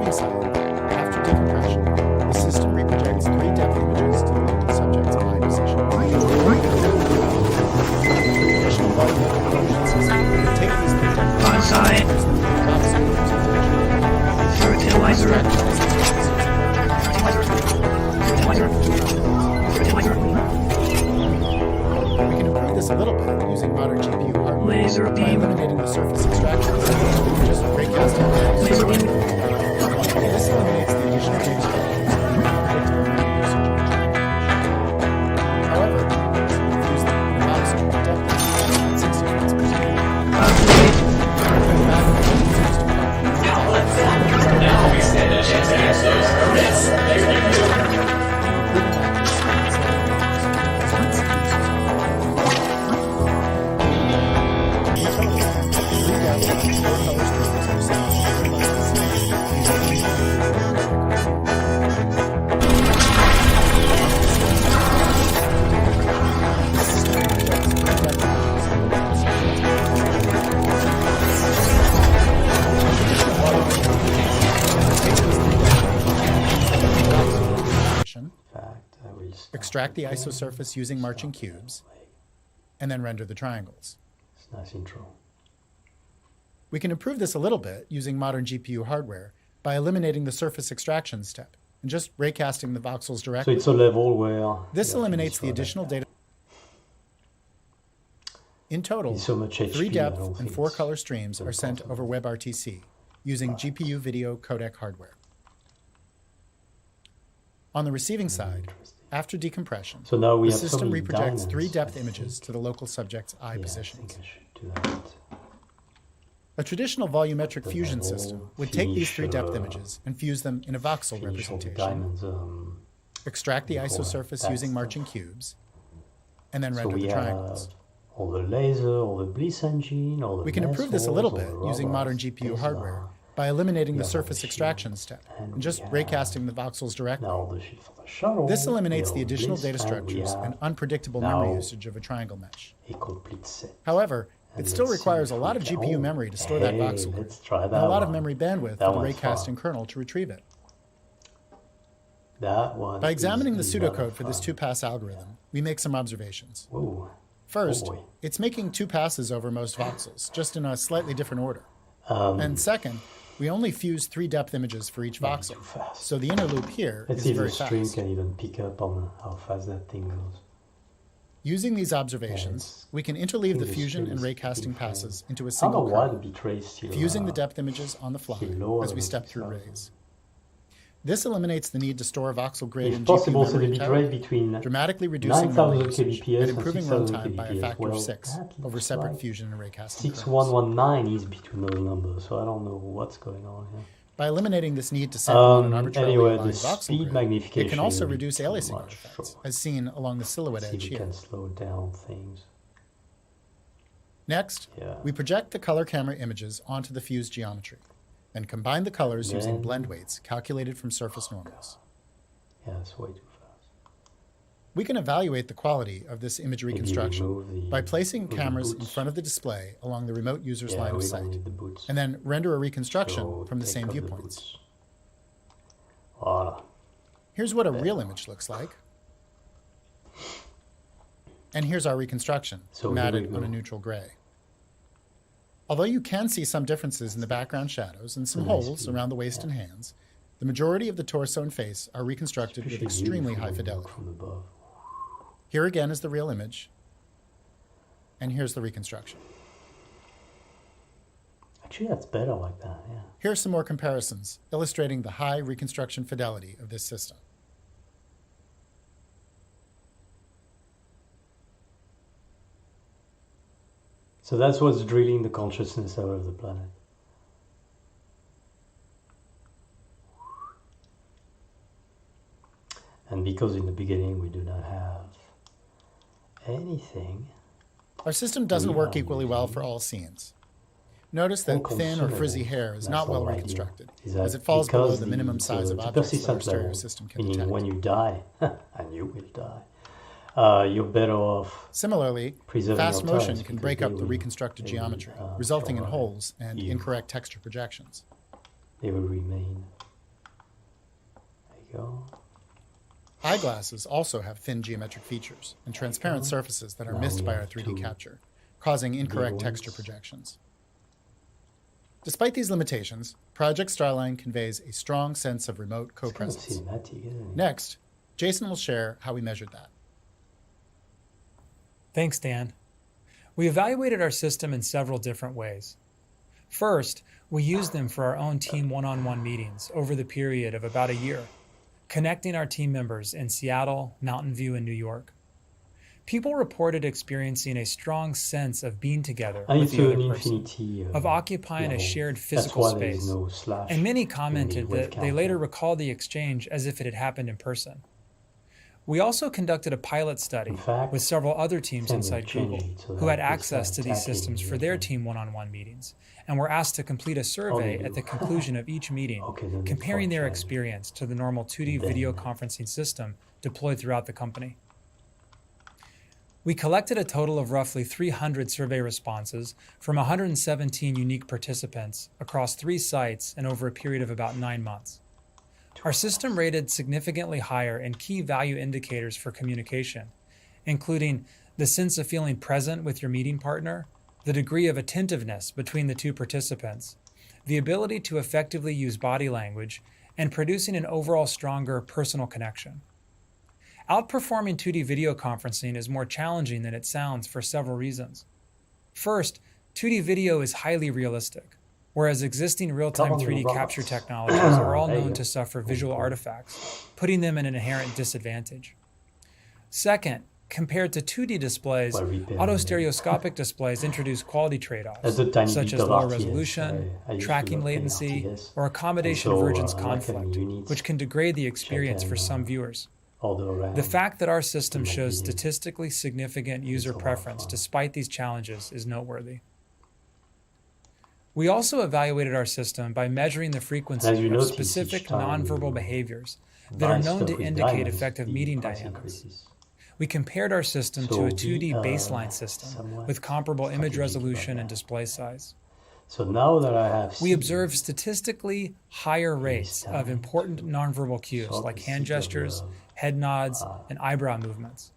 receiving side, after decompression, the system reprojects 3 depth images to the local subject's eye position. Additional volumetric fusion system would take these projected On side. Fertilizer. We can improve this a little bit using modern GPU hardware Laser by beam. eliminating the surface extraction. Just raycasting the Laser beam. This eliminates the additional data structures and unpredictable memory usage. However, use them in a box with depth at 60 frames per second. Extract the isosurface using marching cubes, and then render the triangles. It's a nice intro. We can improve this a little bit using modern GPU hardware by eliminating the surface extraction step and just raycasting the voxels So directly. it's a level where This eliminates the additional data. In total, so much 3 HP, I depth don't and think 4 it's color streams are sent possible. over WebRTC using GPU video codec hardware. On the receiving side, Interesting. after decompression, So now we the have so system many reprojects diamonds, 3 depth I images think. to the local subject's eye Yeah, I positions. think I should do that. A traditional volumetric fusion level, system would take these 3 depth finish, images and fuse them in a voxel Finish all the representation, diamonds. extract the we call isosurface that using stuff. marching cubes, and then So render we the have triangles. all the laser, all the bliss engine, all the We can improve this a mesols, little all bit the using modern robots, GPU Tesla, hardware by eliminating the Yeah, surface machine. extraction step And and just we have raycasting the voxels directly. Now the shit for the shuttle. This eliminates we the have additional bliss, data and we structures have and unpredictable now memory usage of a triangle mesh. a complete set. However, it And still let's see requires if a lot we of can- GPU oh, memory to store that hey, voxel grid, let's try and that a lot of one. memory bandwidth That for the one's raycasting fun. kernel to retrieve it. That one. By examining the is a lot of pseucode for this fun. 2-pass algorithm, we make some observations. Whoa. First, boy. it's making 2 passes over most voxels, just in a slightly different order. Um, And second, we only fuse 3 depth images for each Maybe voxel, too fast. so the inner loop here Let's is see if very the stream fast. can even pick up on how fast that thing goes. Using these observations, we can interleave the the fusion and stream is raycasting picking passes into a I don't know single why the kernel, bitrate is still fusing the depth images on the fly lower as we than step through 2000. rays. This eliminates the need to store a voxel grid If in possible, GPU so the memory bitrate entirely, between dramatically reducing memory 9000 usage kbps and and improving 6000 runtime by a kbps. factor of Well, 6 that over looks separate like fusion and raycasting kernels. 6119 is between those numbers, so I don't know what's going on here. By eliminating this need to sample on an arbitrarily Anyway, aligned the voxel speed grid, magnification it can also will be reduce too aliasing much, artifacts, so as seen along the silhouette see if edge we here. can slow down things. Next, Yeah. we project the color camera images onto the fused geometry, and combine the colors using Then- blend weights calculated from surface normals. Yeah, it's way too fast. We can evaluate the quality of this image Maybe reconstruction remove the- by placing the cameras in boots. front of the display along the remote user's Yeah, line of we don't sight, need the boots. and then render a reconstruction So from the take same off the viewpoints. boots. Voila. Here's what a real image looks like. And here's our reconstruction, So here matted we on a go. neutral gray. Although you can see some differences in the background shadows and some A nice holes view, around the waist and hands, the majority of the torso and face are reconstructed with Especially extremely beautiful high when you fidelity. look from above. Here again is the real image, and here's the reconstruction. Actually, that's better like that, yeah. Here are some more comparisons, illustrating the high reconstruction fidelity of this system. So that's what's drilling the consciousness out of the planet. And because in the beginning we do not have anything, Our system doesn't We work are equally well using for all scenes. Notice all that thin or consumables. frizzy hair is That's not the well whole idea, reconstructed, is that as it falls below because the minimum size of the objects that our persistent stereo level, system can meaning detect. when you die, and you will die, you're better off Similarly, preserving fast your motion tiles can because break they up the will- reconstructed they will, geometry, resulting in provide holes and you- incorrect texture projections. they will remain go. Eyeglasses also have thin geometric features and transparent surfaces that are missed by our 3D capture, causing incorrect texture projections. Despite these limitations, Project Starline conveys a strong sense of remote co-presence. Next, Jason will share how we measured that. Thanks, Dan. We evaluated our system in several different ways. First, we used them for our own team one-on-one meetings over the period of about a year, connecting our team members in Seattle, Mountain View, and New York. People reported experiencing a strong sense of being together with the other person, of occupying a shared physical space, and many commented that they later recalled the exchange as if it had happened in person. We also conducted a pilot study with several other teams inside Google who had access to these systems for their team one-on-one meetings and were asked to complete a survey at the conclusion of each meeting, comparing their experience to the normal 2D video conferencing system deployed throughout the company. We collected a total of roughly 300 survey responses from 117 unique participants across 3 sites and over a period of about 9 months. Our system rated significantly higher in key value indicators for communication, including the sense of feeling present with your meeting partner, the degree of attentiveness between the 2 participants, the ability to effectively use body language, and producing an overall stronger personal connection. Outperforming 2D video conferencing is more challenging than it sounds for several reasons. First, 2D video is highly realistic, whereas existing real-time 3D capture technologies are all known to suffer visual artifacts, putting them at an inherent disadvantage. Second, compared to 2D displays, autostereoscopic displays introduce quality trade-offs, such as lower resolution, tracking latency, or accommodation avergence conflict, which can degrade the experience for some viewers. The fact that our system shows statistically significant user preference despite these challenges is noteworthy. We also evaluated our system by measuring the frequency of specific nonverbal behaviors that are known to indicate effective meeting dynamics. We compared our system to a 2D baseline system with comparable image resolution and display size. So now that I have we observed statistically higher rates of important nonverbal cues like hand gestures, head nods, and eyebrow movements.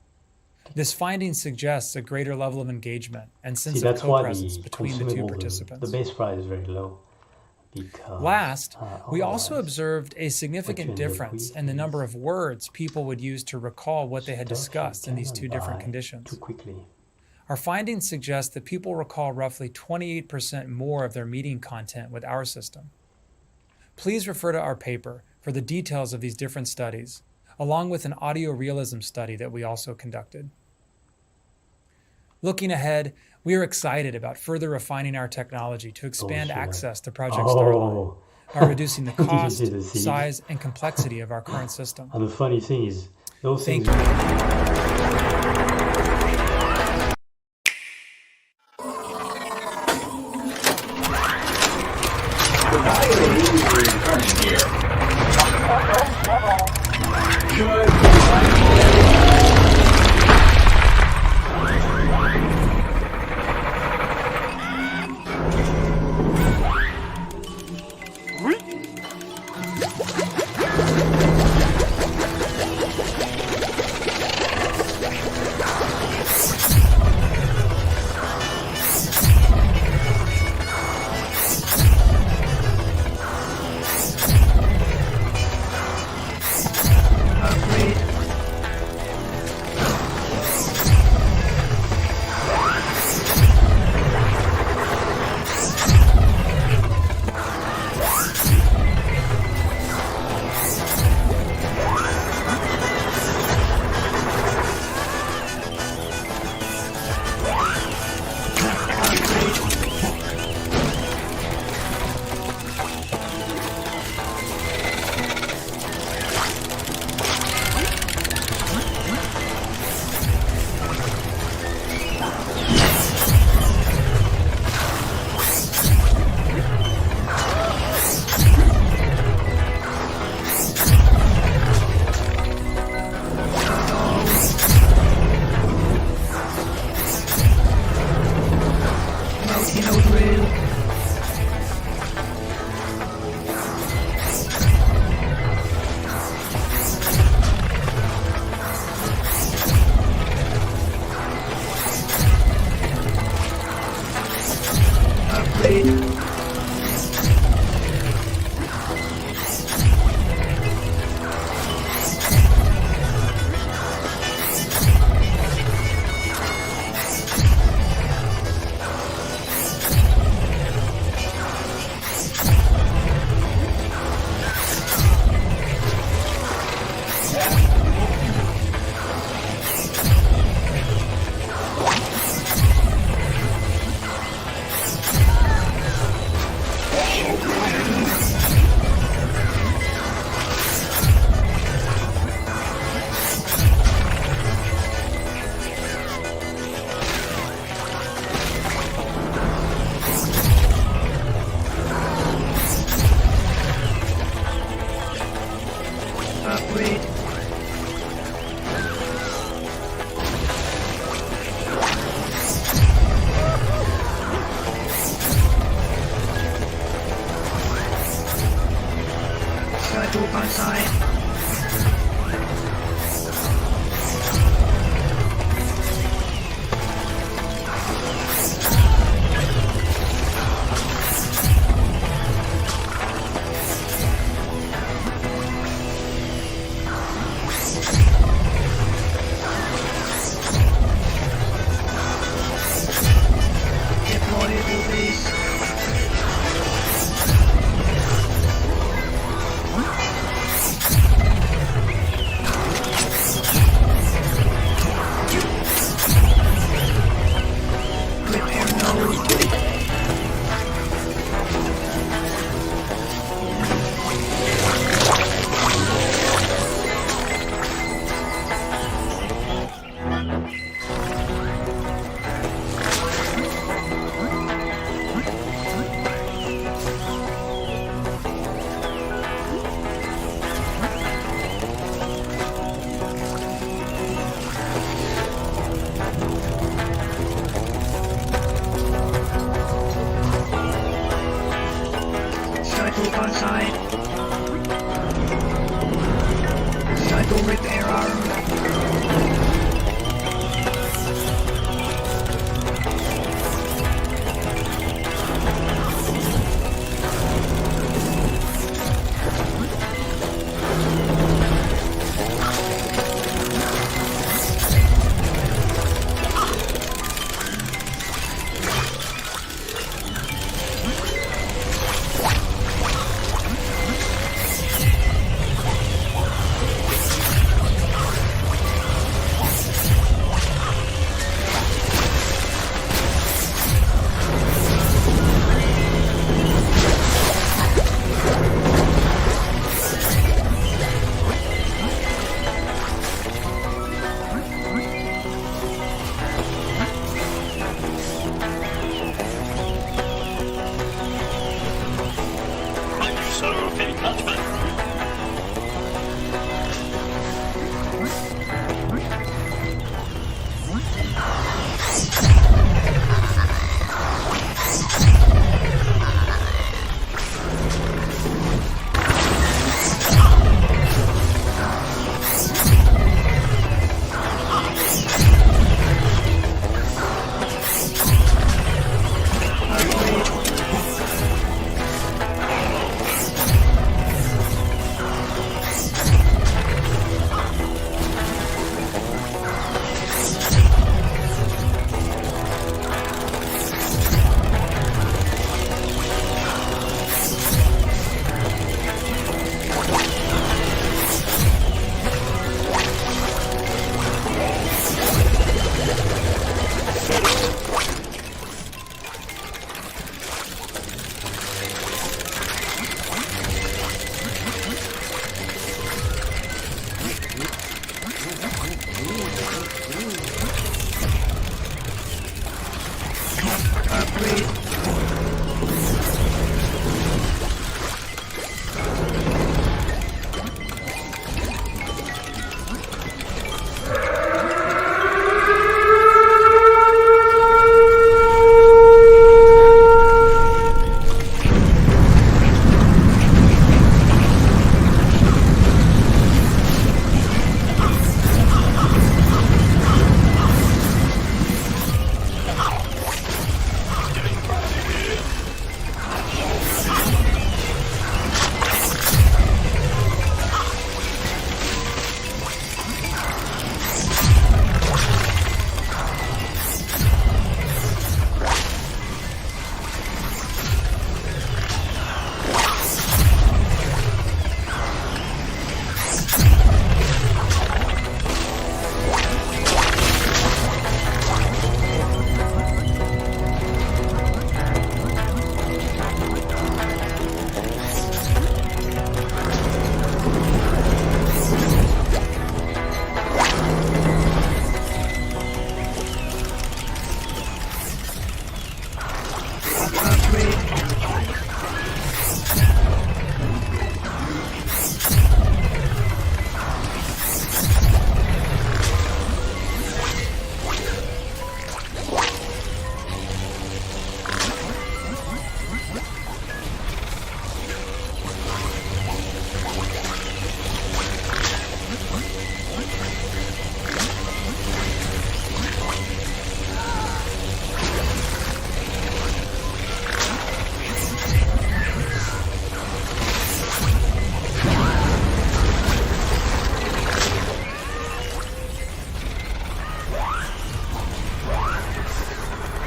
This finding suggests a greater level of engagement and sense of co-presence between the 2 participants. The base price is very low. Last, we also observed a significant difference in the number of words people would use to recall what they had discussed in these 2 different conditions. Our findings suggest that people recall roughly 28% more of their meeting content with our system. Please refer to our paper for the details of these different studies, along with an audio realism study that we also conducted. Looking ahead, we are excited about further refining our technology to expand access to Project Starline by reducing the cost, size, and complexity of our current system. And the funny thing is, those things...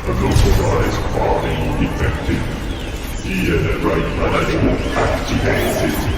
Unauthorized farming detected. Right management activated.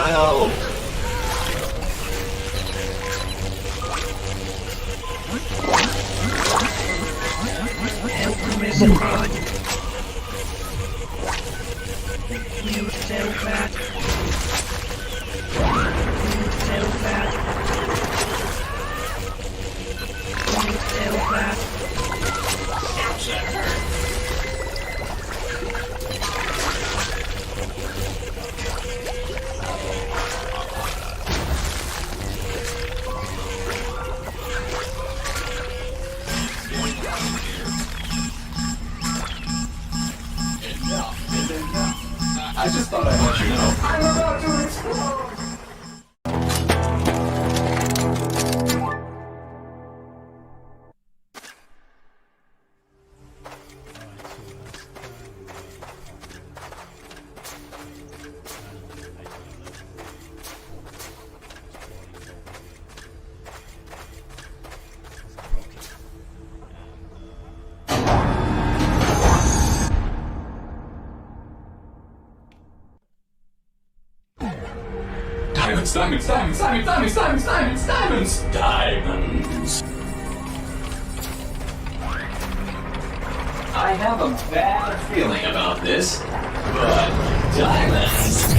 Help! You so bad. You so bad. Diamonds, diamonds, diamonds, diamonds, diamonds, diamonds, diamonds, diamonds. I have a bad feeling about this, but diamonds.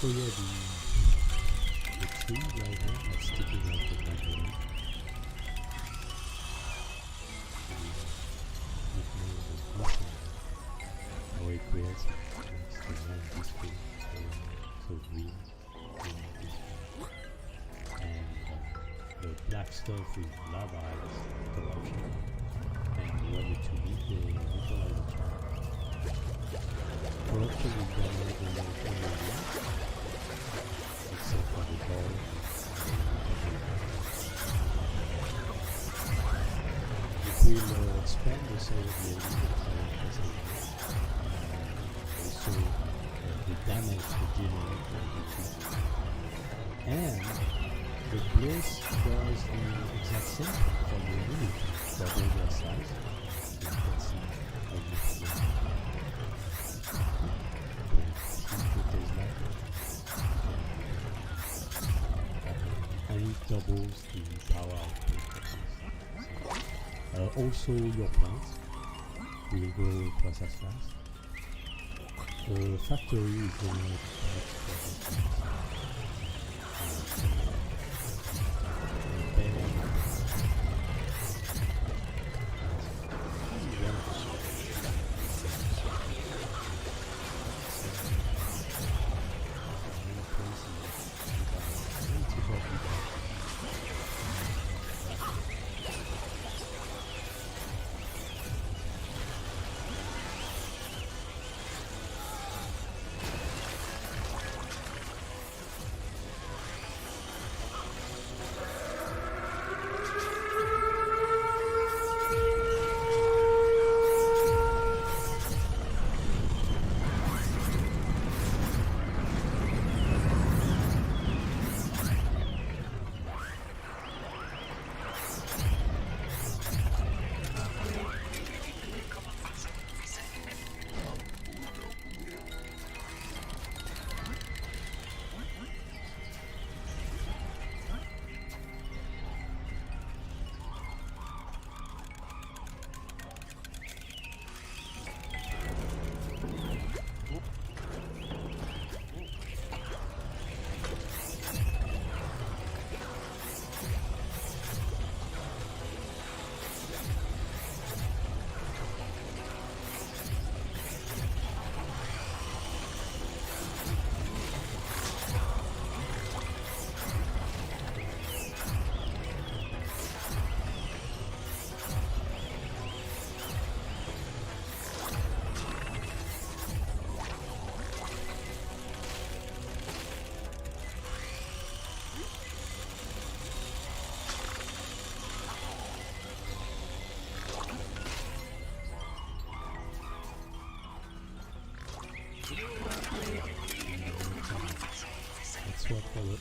So yeah, the tree right here that's sticking out of my brain. How it creates makes the land display so green, and the black stuff with lava is corruption, and when the two meet they neutralize each other. Corruption is dominate the motion area, except for the ball. It will expand the size of the enemy, also the damage the generator will do. And the bliss does the exact same thing for the enemy, double their size. So you can see how you feel. And it doubles the power output. Also, your plants will grow twice as fast. The factory is going to that's what for the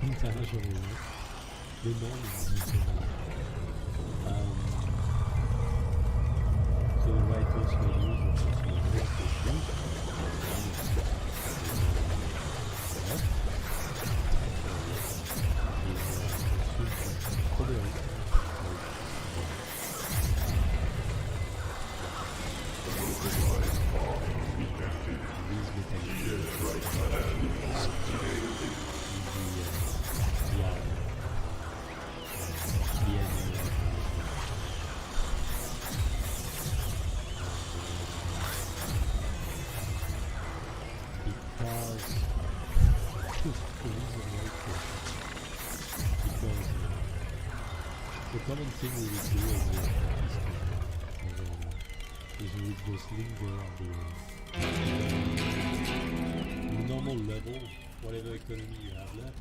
International the morning. So the writers may use of the common thing we would do is we would just linger on the normal level, whatever economy you have left,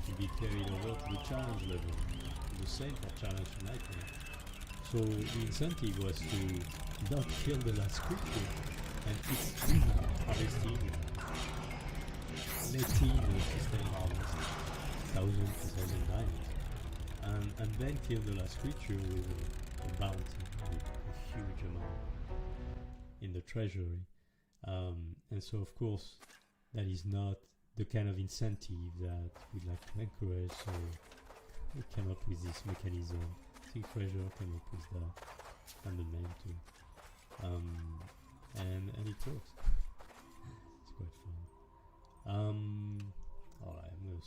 to be carried over to the challenge level. The same for challenge nightmare. So the incentive was to not kill the last creature and keep harvesting, letting the sustain harvest 1,000 to 1,000 diamonds. And then kill the last creature with a bounty, with a huge amount in the treasury. And so of course that is not the kind of incentive that we'd like to encourage, so we came up with this mechanism. I think Fraser came up with that and the name too. And it works. It's quite fun. Alright, I'm gonna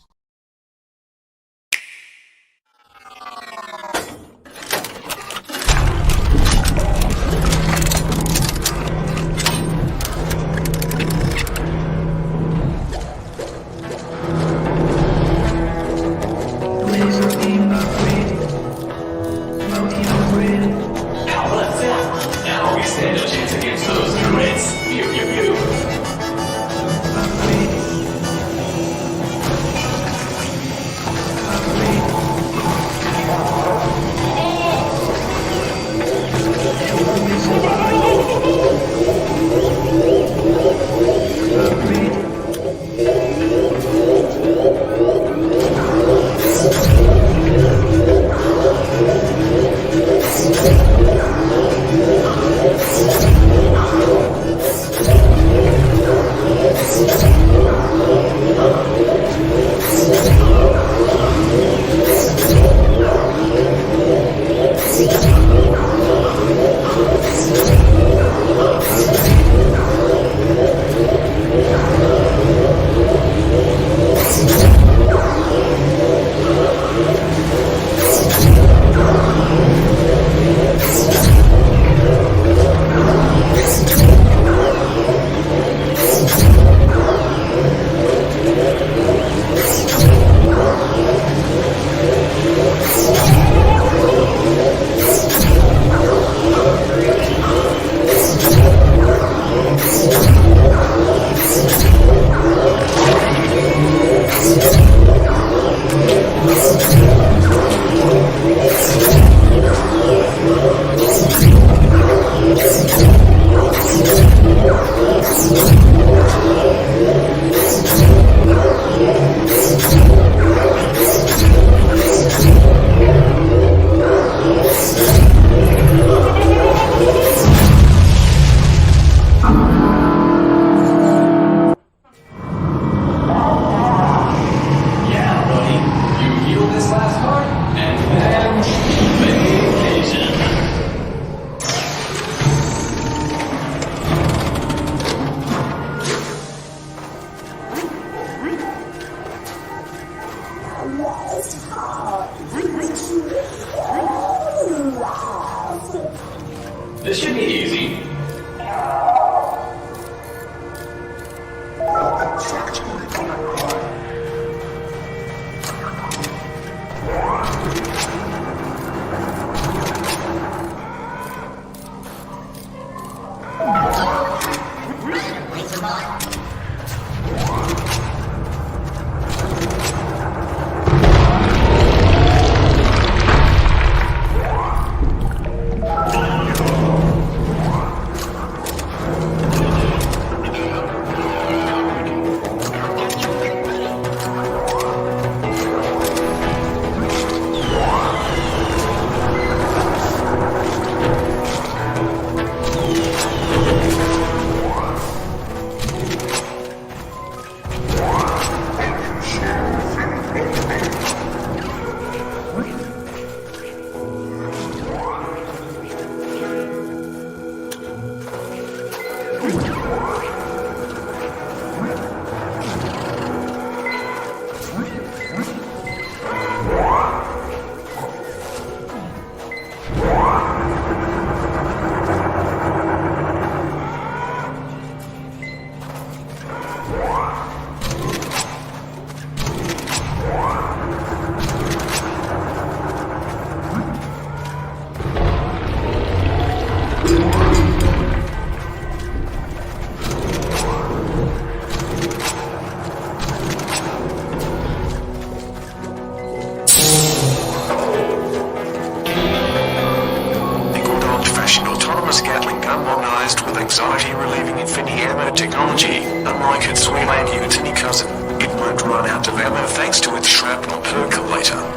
Now we stand a chance against those druids. Pew, pew, pew. anxiety-relieving infinity ammo technology. Unlike its Sweeland Unity cousin, it won't run out of ammo thanks to its shrapnel percolator.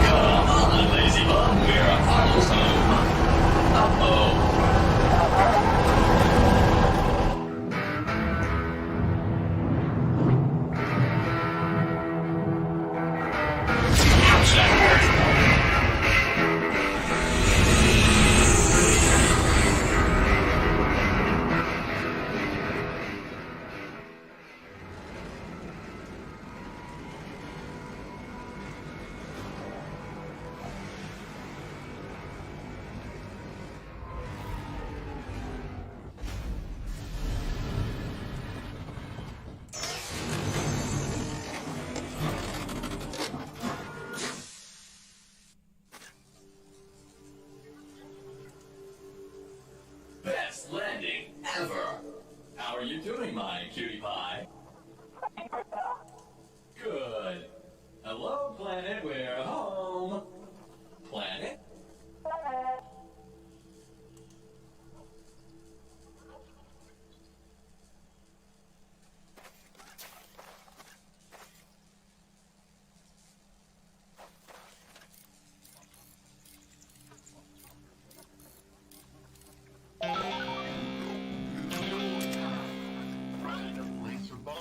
Come on, lazy bum, we're almost home. Uh-oh. Ouch, that hurt. Best landing ever. How are you doing, my cutie pie? Good. Hello, planet, we're home. Planet? Find a place for both.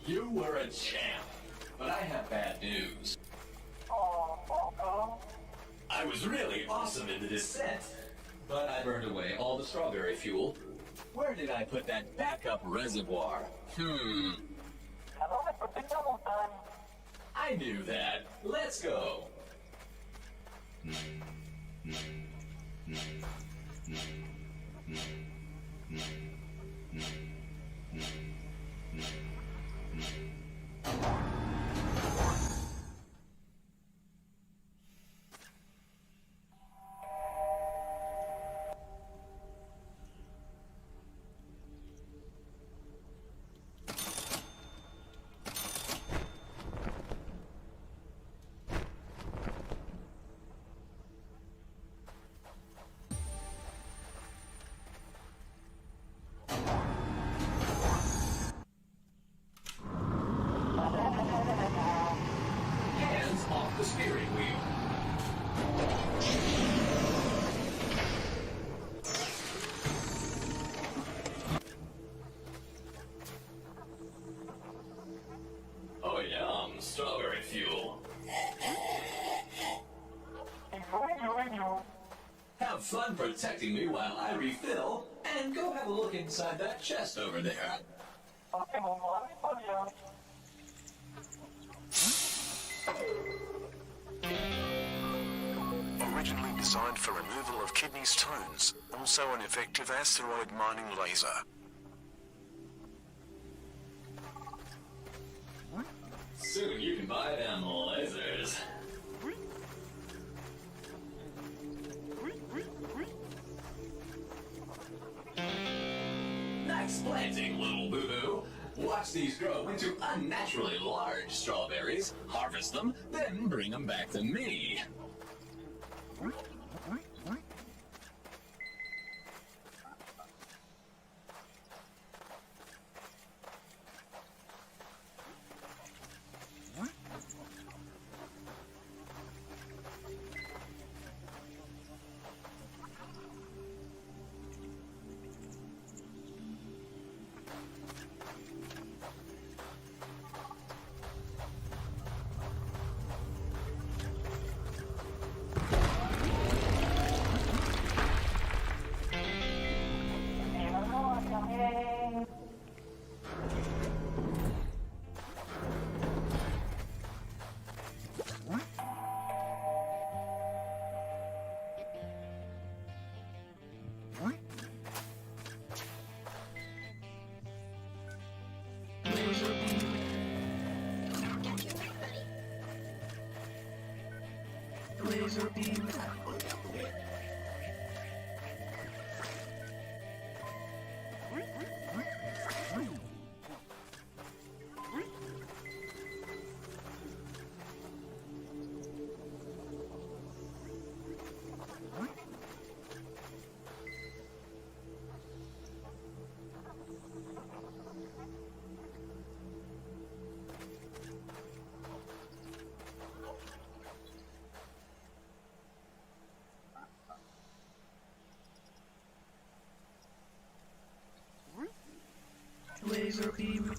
You were a champ, but I have bad news. I was really awesome in the descent, but I burned away all the strawberry fuel. Where did I put that backup reservoir? I knew that. Let's go. Hands off the steering wheel. Oh, yum, strawberry fuel. Have fun protecting me while I refill, and go have a look inside that chest over there. Originally designed for removal of kidney stones, also an effective asteroid mining laser. Soon you can buy them lasers. Nice planting, little boo-boo. Watch these grow into unnaturally large strawberries, harvest them, then bring them back to me. Laser beam. Laser beam.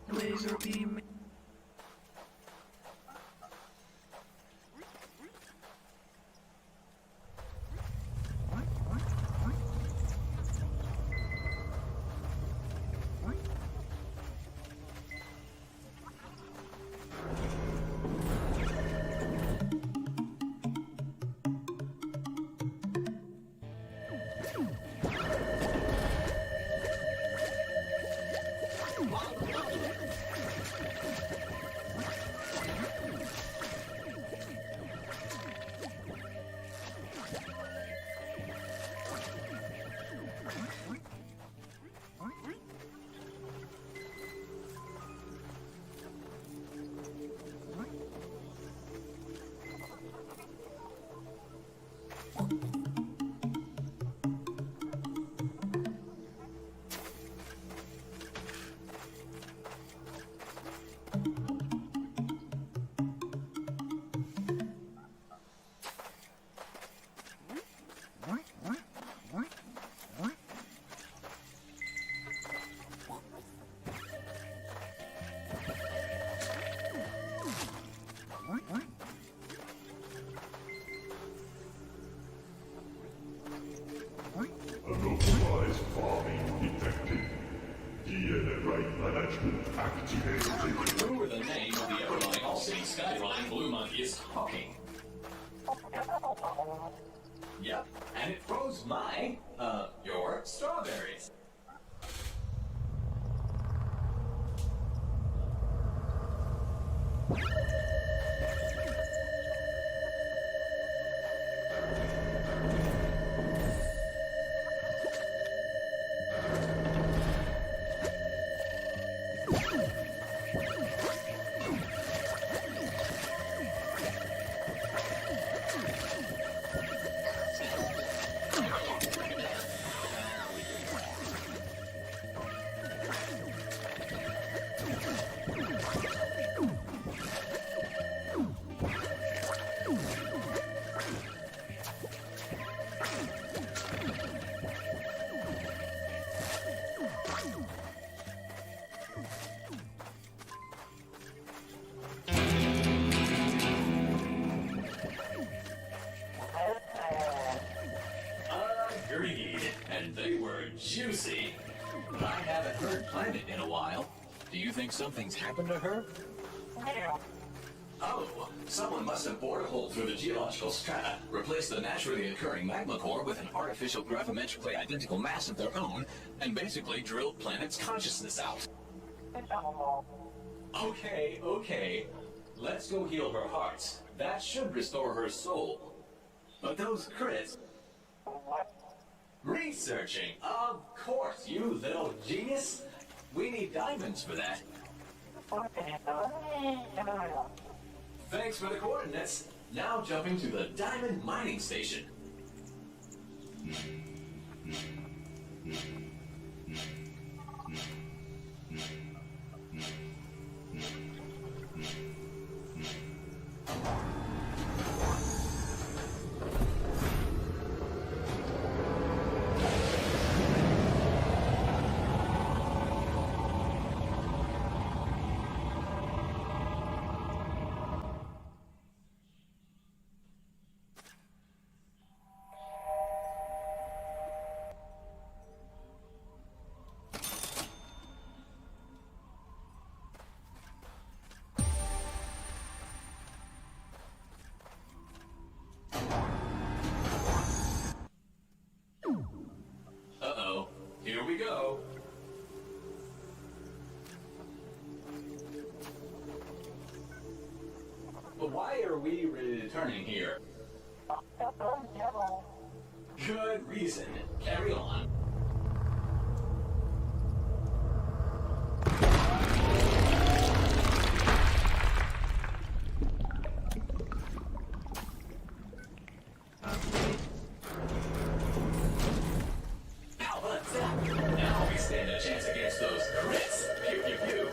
Laser beam. Unauthorized farming detected. DNA right management activated. Who were the name of the ever-loving all-city skyline blue monkey is talking? Yep, and it froze your strawberries. Agreed, and they were juicy. But I haven't heard Planet in a while. Do you think something's happened to her? Oh, someone must have bored a hole through the geological strata, replaced the naturally occurring magma core with an artificial gravimetrically identical mass of their own, and basically drilled Planet's consciousness out. Okay. Let's go heal her heart. That should restore her soul. But those crits... Researching, of course, you little genius. We need diamonds for that. Thanks for the coordinates. Now jumping to the diamond mining station. Uh-oh, here we go. But why are we returning here? Good reason. Carry on. How about that? Now we stand a chance against those crits. Pew, pew, pew.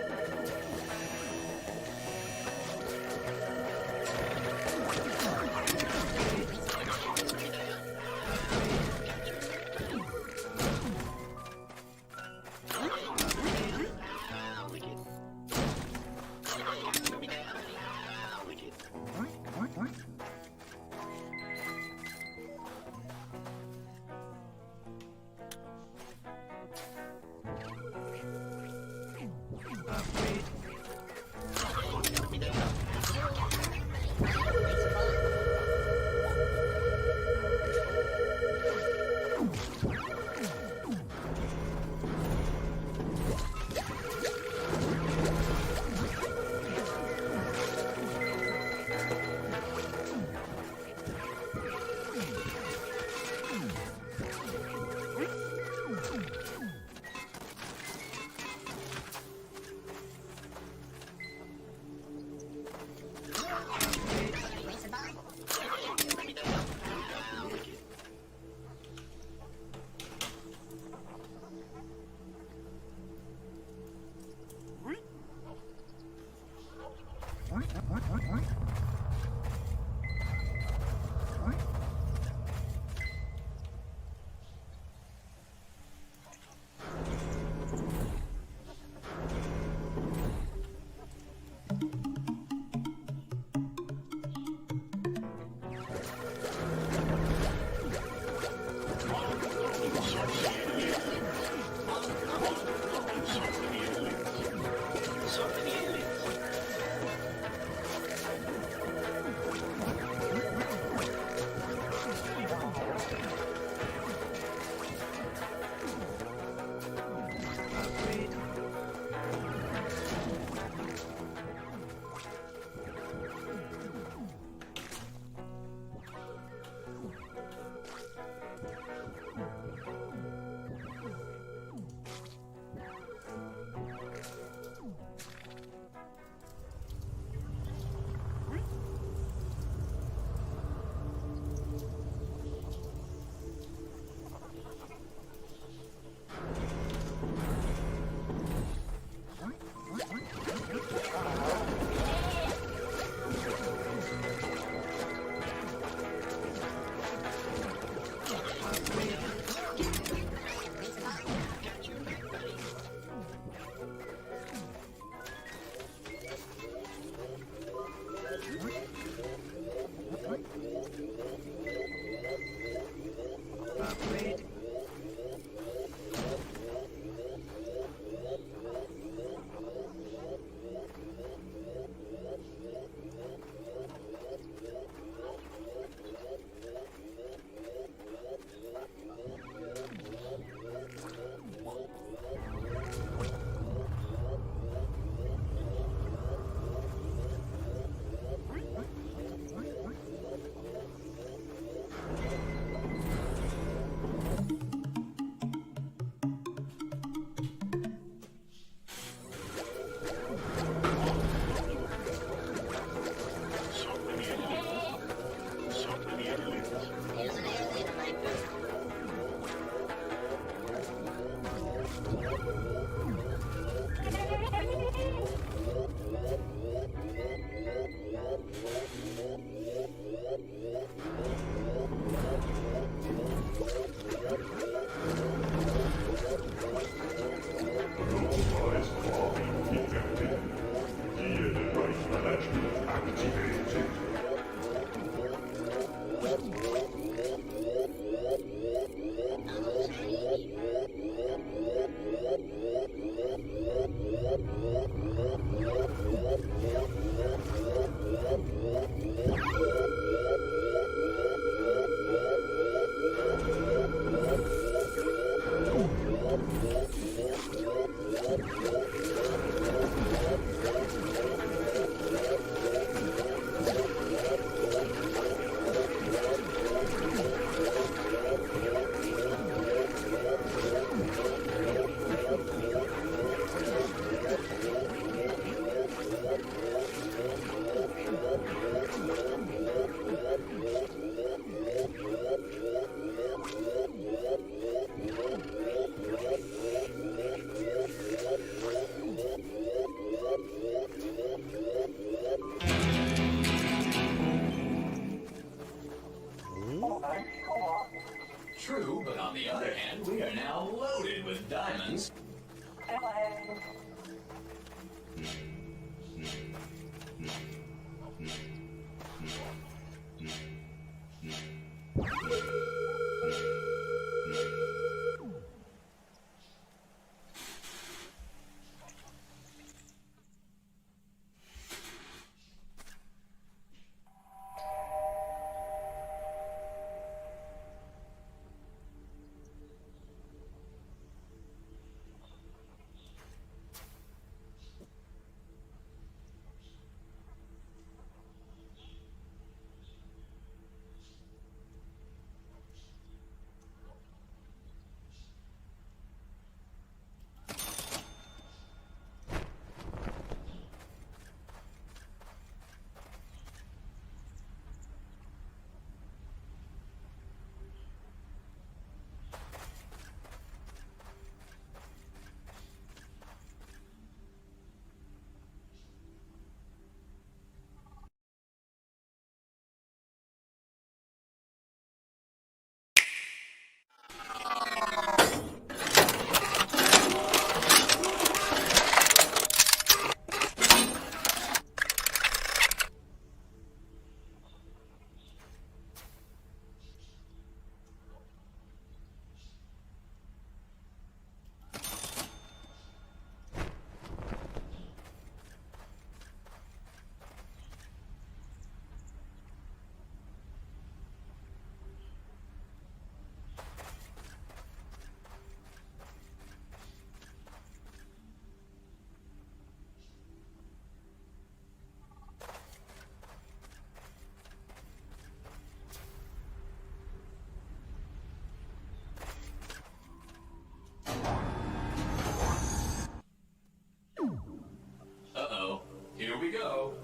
go.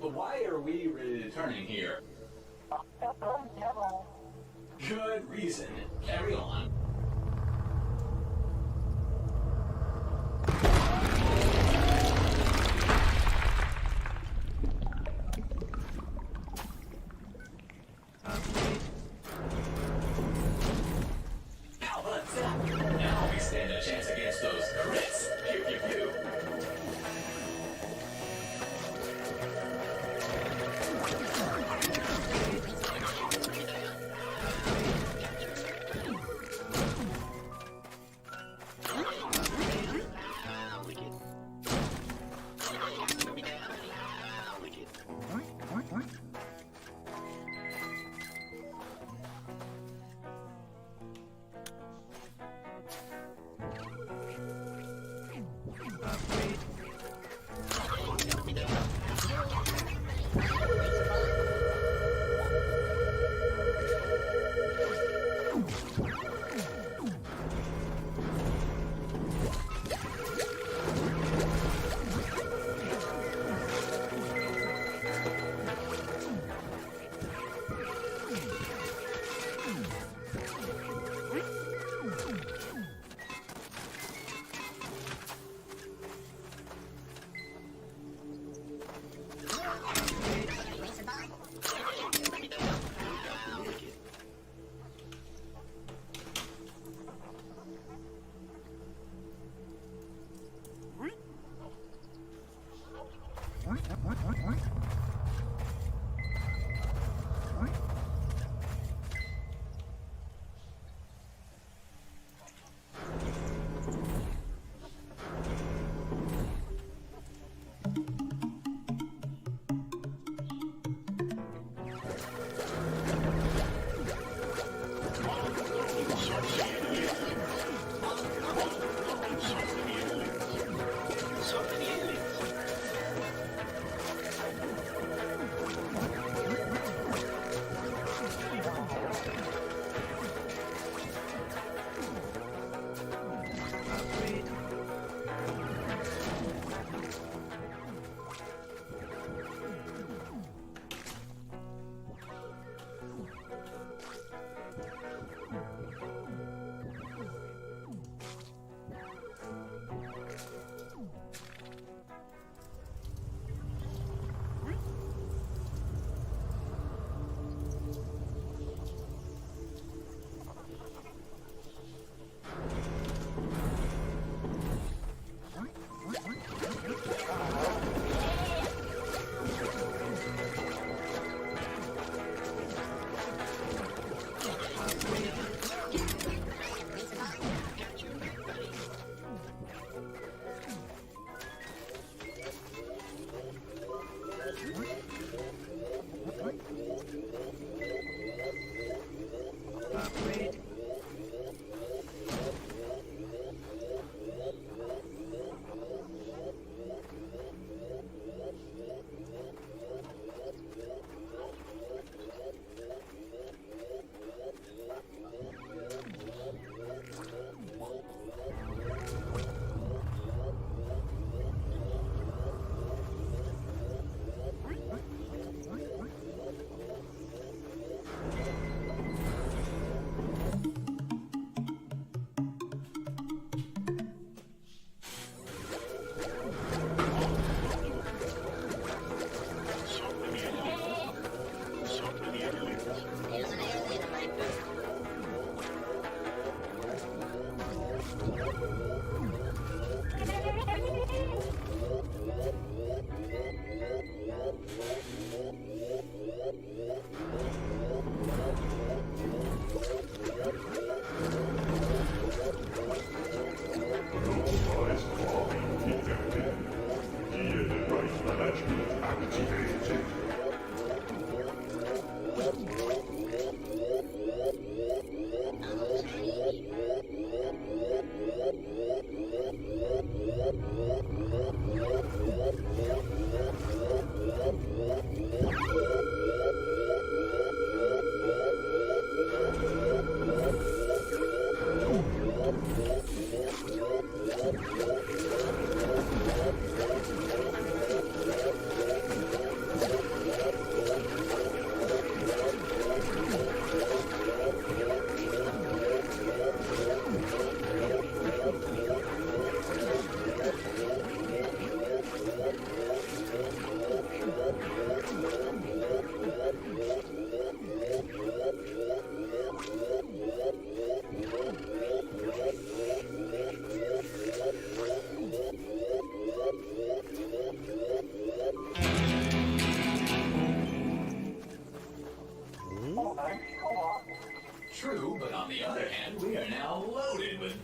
But why are we returning here? Good reason. Carry on. How about that? Now we stand a chance against those crits. Pew pew pew.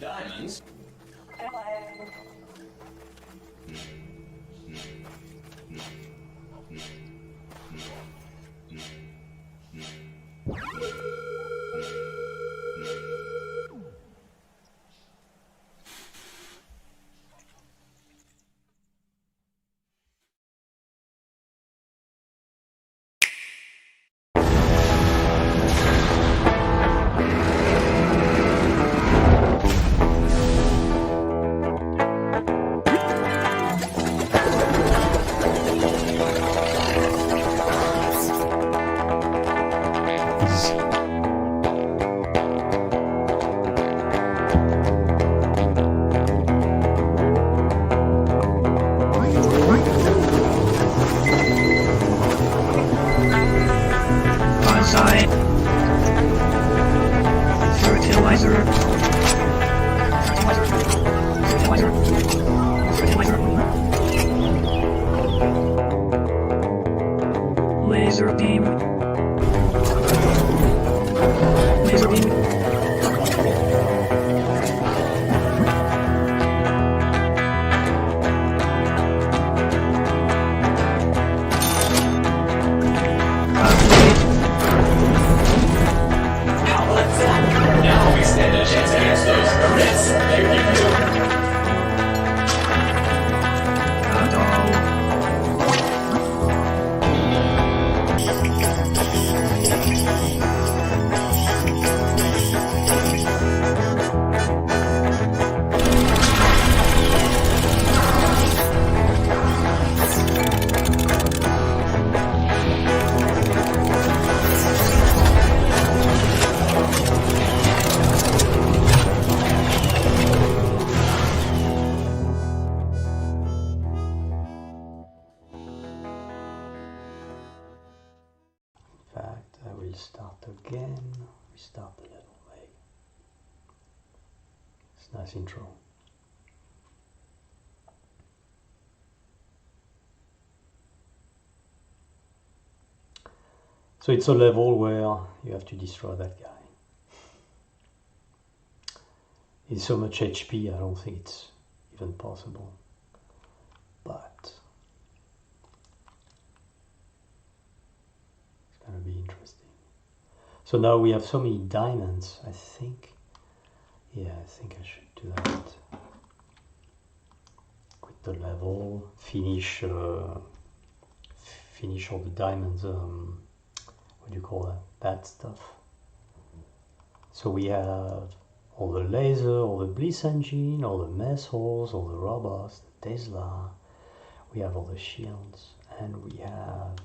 diamonds. Bonsai. Fertilizer. Fertilizer. Fertilizer. Laser beam. Laser beam. Now we stand a chance against those threats. In fact, I will start again. Restart the level. It's a nice intro. So it's a level where you have to destroy that guy. He's so much HP, I don't think it's even possible. But it's gonna be interesting. So now we have so many diamonds, I think. Yeah, I think I should do that. Quit the level, finish all the diamonds, what do you call that? That stuff. So we have all the laser, all the bliss engine, all the mess halls, all the robots, the Tesla. We have all the shields, and we have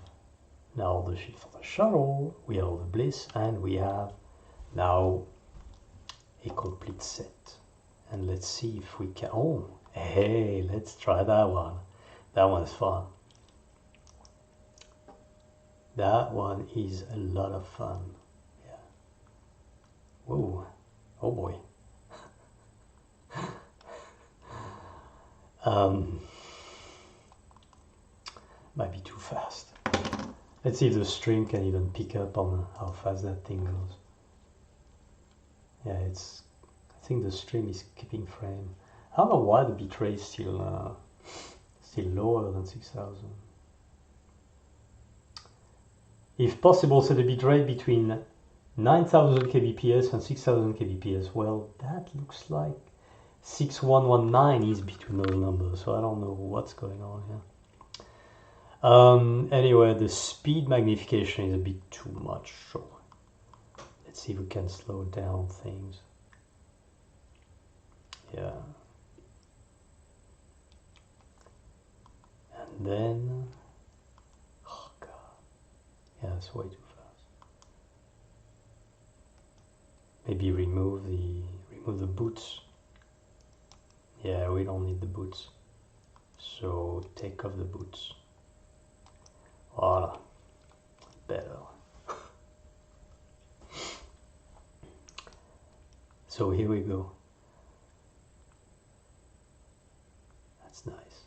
now the shield for the shuttle. We have all the bliss, and we have now a complete set. And let's see if we can. Oh, hey, let's try that one. That one's fun. That one is a lot of fun. Yeah. Whoa. Oh boy. Might be too fast. Let's see if the stream can even pick up on how fast that thing goes. Yeah, I think the stream is keeping frame. I don't know why the bitrate is still lower than 6000. If possible, set the bitrate between 9000 kbps and 6000 kbps. Well, that looks like 6119 is between those numbers, so I don't know what's going on here. Anyway, the speed magnification is a bit too much, so let's see if we can slow down things. Yeah. And then, oh god, yeah, it's way too fast. Maybe remove the boots. Yeah, we don't need the boots. So take off the boots. Voila, better. So here we go. That's nice.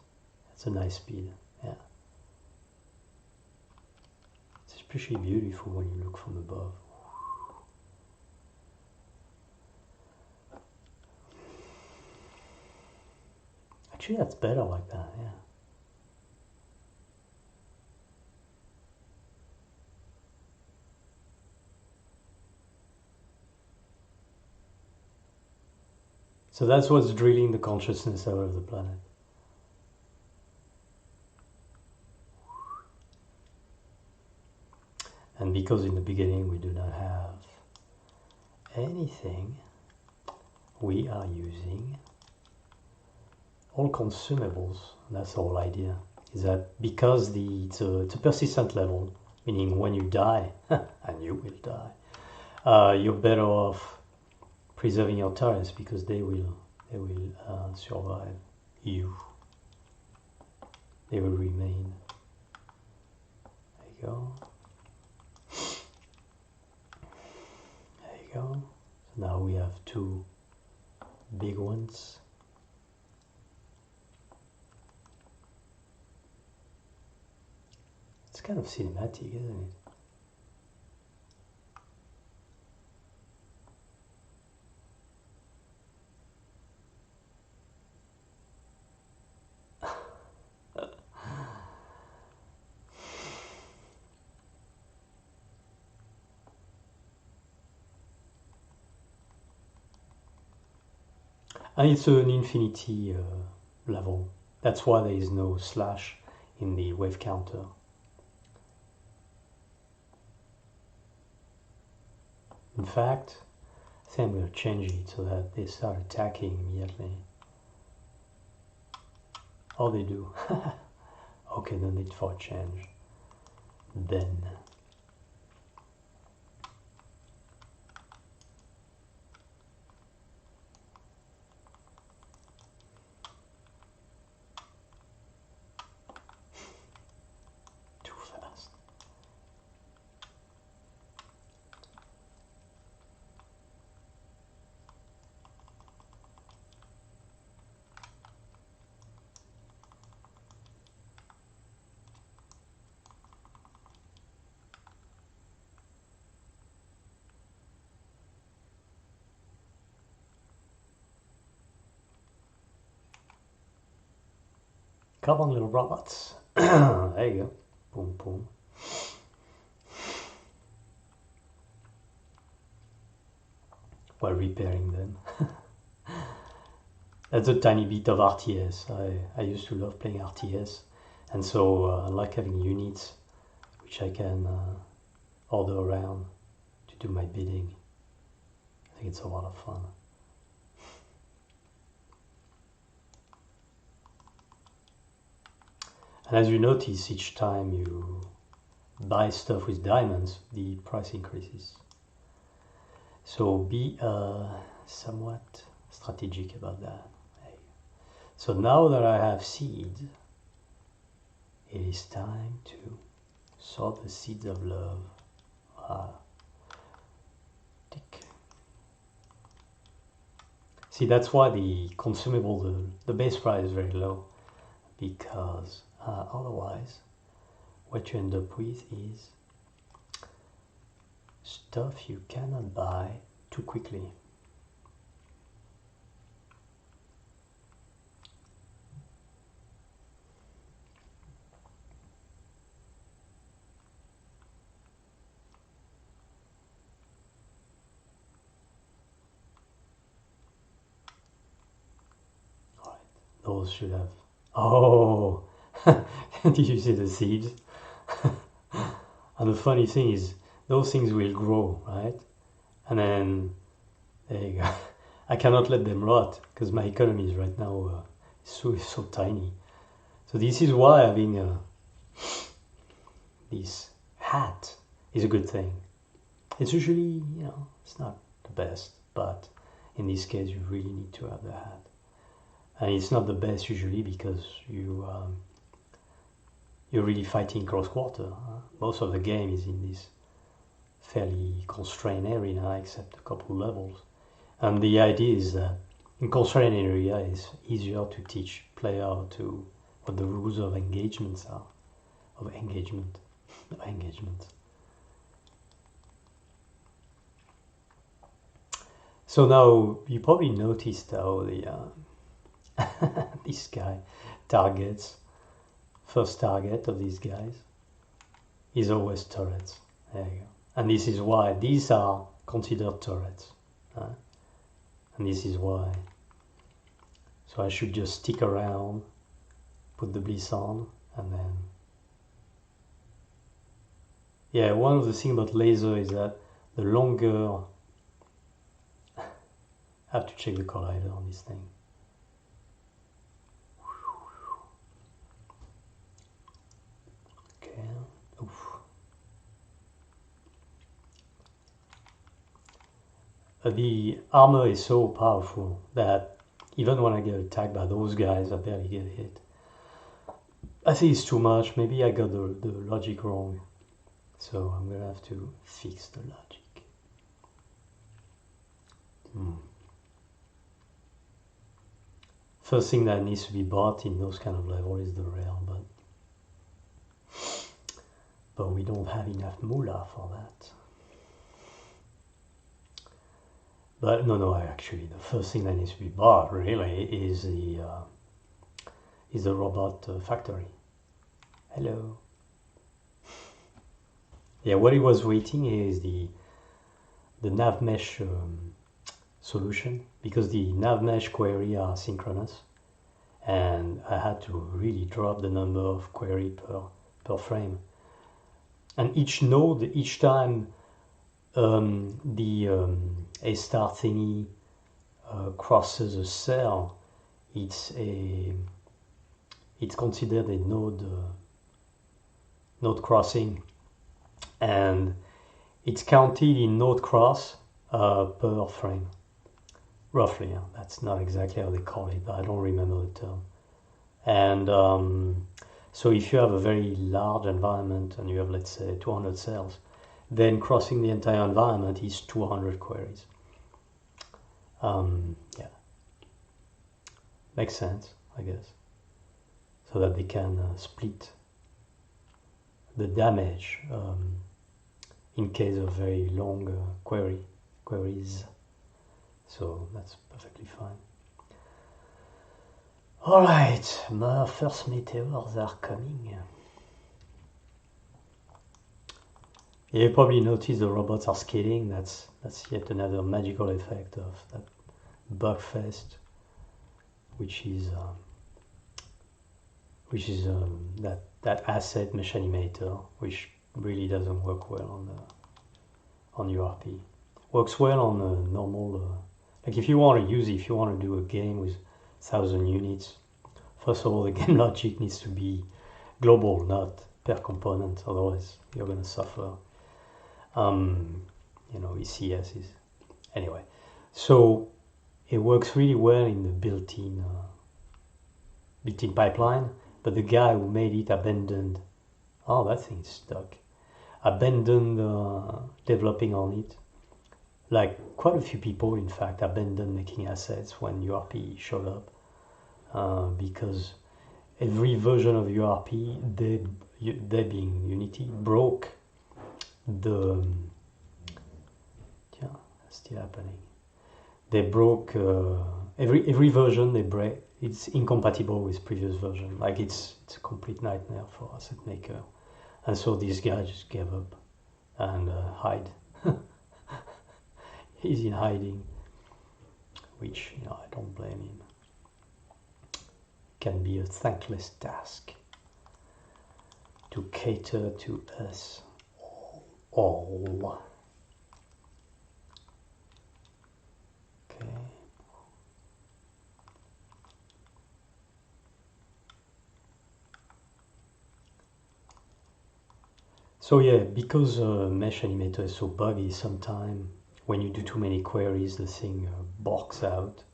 That's a nice speed, yeah. It's especially beautiful when you look from above. Actually, that's better like that, yeah. So that's what's drilling the consciousness out of the planet. And because in the beginning we do not have anything, we are using all consumables. That's the whole idea. Is that because it's a persistent level, meaning when you die, and you will die, you're better off preserving your turrets because they will survive you. They will remain. There you go. There you go. So now we have two big ones. It's kind of cinematic, isn't it? And it's an infinity level. That's why there is no slash in the wave counter. In fact, I think I'm going to change it so that they start attacking immediately. Oh, they do. Okay, no need for a change. Then. Too fast. Come on, little robots. There you go. Boom, boom. While repairing them. That's a tiny bit of RTS. I used to love playing RTS. And so I like having units which I can order around to do my bidding. I think it's a lot of fun. And as you notice, each time you buy stuff with diamonds, the price increases. So be somewhat strategic about that. So now that I have seeds, it is time to sow the seeds of love. Tick. See, that's why the consumable, the base price is very low, because otherwise what you end up with is stuff you cannot buy too quickly. All right, those should have. Oh, did you see the seeds? And the funny thing is, those things will grow, right? And then, there you go. I cannot let them rot, because my economy is right now so tiny. So this is why having this hat is a good thing. It's usually, it's not the best, but in this case you really need to have the hat. And it's not the best usually because you're really fighting close quarter. Most of the game is in this fairly constrained area except a couple levels. And the idea is that in constrained area it's easier to teach player what the rules of engagements are. Of engagement. So now you probably noticed how This guy targets, first target of these guys is always turrets. There you go. And this is why these are considered turrets. And this is why. So I should just stick around, put the bliss on, and then... Yeah, one of the things about laser is that the longer... I have to check the collider on this thing. Okay. Oof. The armor is so powerful that even when I get attacked by those guys, I barely get hit. I think it's too much. Maybe I got the logic wrong. So I'm gonna have to fix the logic. First thing that needs to be bought in those kind of level is the rail, but we don't have enough moolah for that. But no, actually, the first thing that needs to be bought really is the robot factory. Hello. Yeah, what it was waiting is the nav mesh solution, because the nav mesh query are synchronous, and I had to really drop the number of query per frame. And each node, each time the A star thingy crosses a cell, it's considered a node crossing, and it's counted in node cross per frame, roughly. That's not exactly how they call it, but I don't remember the term. And so if you have a very large environment and you have, let's say, 200 cells, then crossing the entire environment is 200 queries. Yeah, makes sense, I guess, so that they can split the damage in case of very long queries. So that's perfectly fine. All right, my first meteors are coming. You probably noticed the robots are scaling. That's yet another magical effect of that Bugfest, which is that asset mesh animator, which really doesn't work well on URP. Works well on a normal, like if you want to use it, if you want to do a game with 1,000 units, first of all, the game logic needs to be global, not per component, otherwise you're going to suffer. ECS is... Anyway, so it works really well in the built-in pipeline, but the guy who made it abandoned... Oh, that thing's stuck. Abandoned developing on it. Like, quite a few people, in fact, abandoned making assets when URP showed up. Because every version of URP, they being Unity, broke the... Yeah, that's still happening. They broke... every version they break, it's incompatible with previous version. Like, it's a complete nightmare for asset maker. And so this guy just gave up and hide. He's in hiding, which, I don't blame him. Can be a thankless task to cater to us all. Okay. So yeah, because Mesh Animator is so buggy, sometimes when you do too many queries, the thing balks out.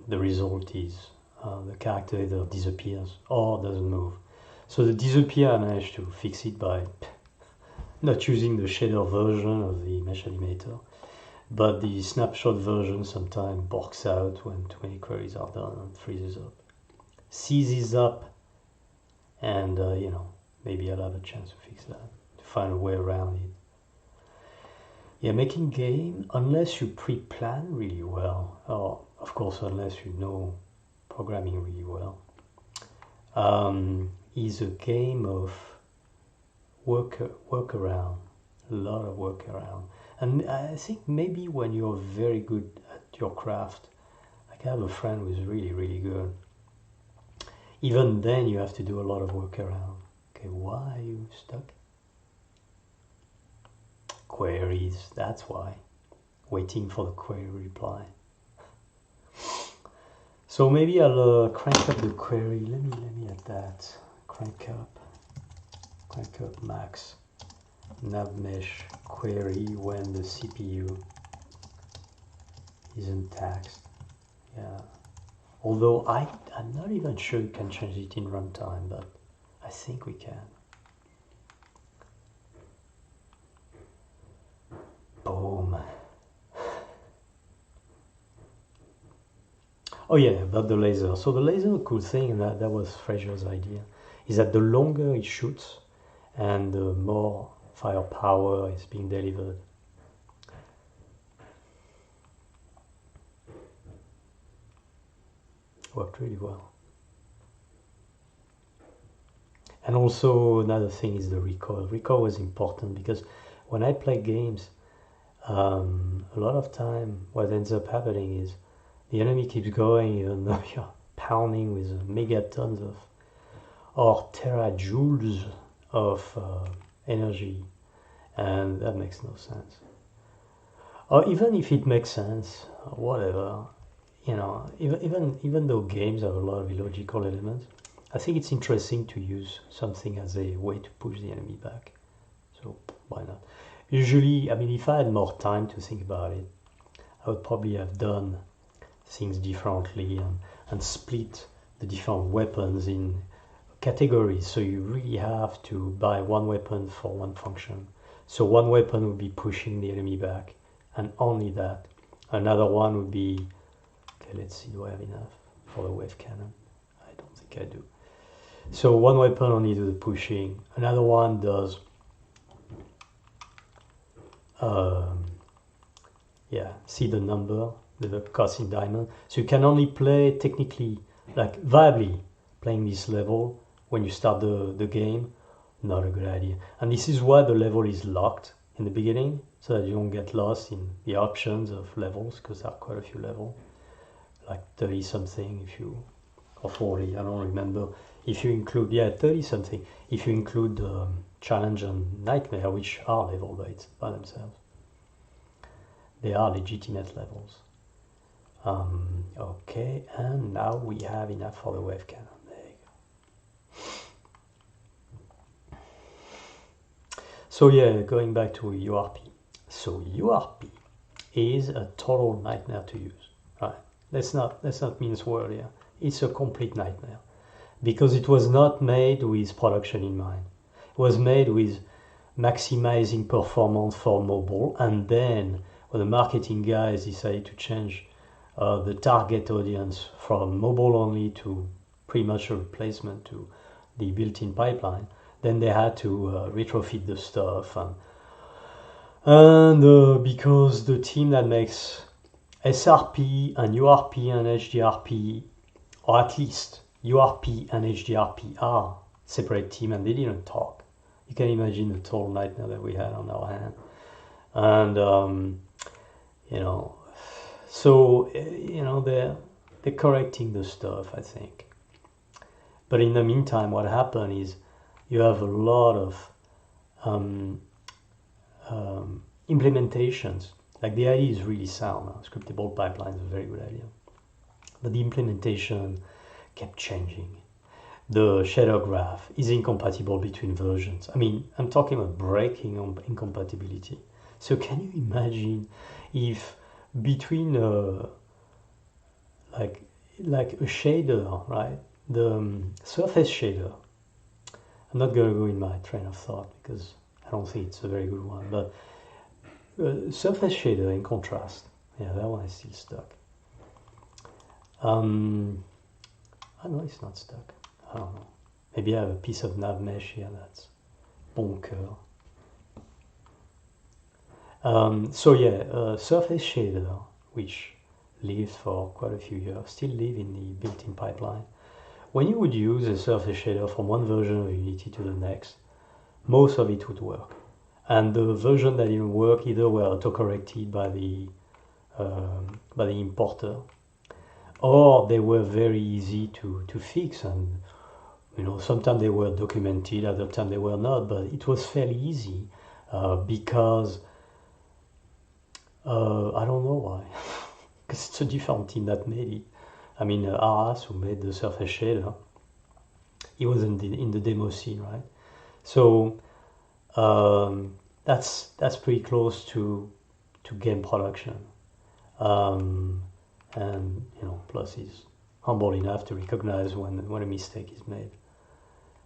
The result is the character either disappears or doesn't move. So the disappear, I managed to fix it by not using the shader version of the Mesh Animator, but the snapshot version sometimes balks out when too many queries are done and freezes up. Seizes up, and maybe I'll have a chance to fix that, to find a way around it. Yeah, making game, unless you pre-plan really well, or of course unless you know programming really well, is a game of workaround, a lot of workaround. And I think maybe when you're very good at your craft, like I have a friend who's really, really good, even then you have to do a lot of workaround. Okay, why are you stuck? Queries, that's why. Waiting for the query reply. So maybe I'll crank up the query. Let me add that. Crank up max navmesh query when the CPU isn't taxed. Yeah. Although I'm not even sure you can change it in runtime, but I think we can. Boom. Oh yeah, about the laser. So the laser, cool thing, and that was Fraser's idea, is that the longer it shoots and the more firepower is being delivered. Worked really well. And also another thing is the recoil. Recoil was important because when I play games, a lot of time what ends up happening is the enemy keeps going even though you're pounding with megatons of or terajoules of energy, and that makes no sense. Or even if it makes sense, whatever, you know, even though games have a lot of illogical elements, I think it's interesting to use something as a way to push the enemy back. So why not? Usually, I mean, if I had more time to think about it, I would probably have done things differently and split the different weapons in categories. So you really have to buy one weapon for one function. So one weapon would be pushing the enemy back, and only that. Another one would be, okay, let's see, do I have enough for the wave cannon? I don't think I do. So one weapon only does the pushing. Another one does, yeah, see the number, the cost in diamond. So you can only play technically, like viably, playing this level when you start the game. Not a good idea. And this is why the level is locked in the beginning, so that you don't get lost in the options of levels, because there are quite a few levels, like 30 something if you, or 40, I don't remember. If you include, yeah, 30 something, if you include challenge and nightmare, which are level by themselves. They are legitimate levels. Okay, and now we have enough for the wave cannon. There you go. So yeah, going back to URP. So URP is a total nightmare to use. Right? Let's not mince word here. It's a complete nightmare because it was not made with production in mind. It was made with maximizing performance for mobile, and then when the marketing guys decided to change the target audience from mobile only to pretty much a replacement to the built-in pipeline, then they had to retrofit the stuff, and because the team that makes SRP and URP and HDRP, or at least URP and HDRP, are separate team and they didn't talk. You can imagine the total nightmare that we had on our hand. And you know, so you know, they're correcting the stuff, I think. But in the meantime, what happened is you have a lot of implementations. Like the idea is really sound. Scriptable pipelines is a very good idea, but the implementation kept changing. The shader graph is incompatible between versions. I mean, I'm talking about breaking incompatibility. So can you imagine if between like a shader, right? The surface shader. I'm not going to go in my train of thought because I don't think it's a very good one. But surface shader in contrast, yeah, that one is still stuck. I know it's not stuck. I don't know. Maybe I have a piece of nav mesh here that's bonker. So yeah, Surface Shader, which lived for quite a few years, still live in the built-in pipeline. When you would use a Surface Shader from one version of Unity to the next, most of it would work. And the version that didn't work either were auto-corrected by the importer, or they were very easy to fix. And sometimes they were documented, other times they were not, but it was fairly easy because I don't know why, because it's a different team that made it. I mean, Arras, who made the Surface Shader, he was in the demo scene, right? So that's pretty close to game production, and plus he's humble enough to recognize when a mistake is made.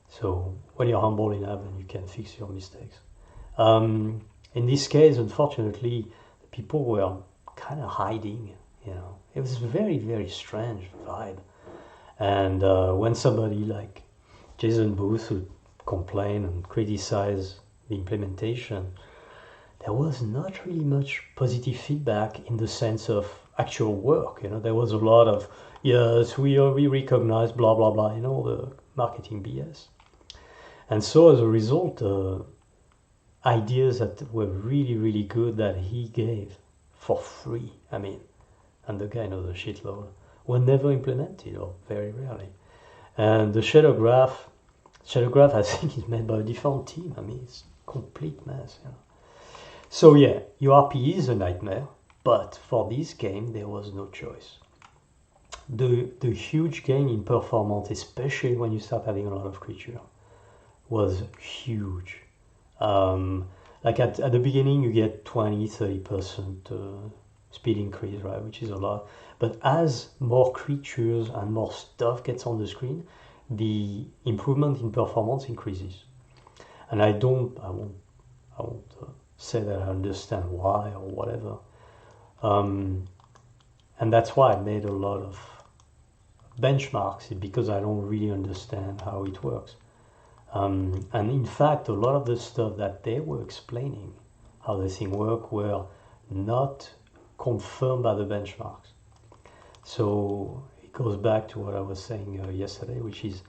So when you're humble enough, then you can fix your mistakes. In this case, unfortunately, the people were kind of hiding. It was a very, very strange vibe. And when somebody like Jason Booth would complain and criticize the implementation, there was not really much positive feedback in the sense of actual work. There was a lot of, yes, we recognize, blah, blah, blah, the marketing BS. And so as a result, ideas that were really, really good that he gave for free, and the guy knows a shitload, were never implemented, or very rarely. And the shader graph, I think, is made by a different team. It's a complete mess. So yeah, URP is a nightmare, but for this game, there was no choice. The huge gain in performance, especially when you start adding a lot of creature, was huge. Like at the beginning, you get 20-30% speed increase, right, which is a lot. But as more creatures and more stuff gets on the screen, the improvement in performance increases. And I won't say that I understand why or whatever. And that's why I made a lot of benchmarks, because I don't really understand how it works. And in fact, a lot of the stuff that they were explaining, how the thing worked, were not confirmed by the benchmarks. So it goes back to what I was saying yesterday, which is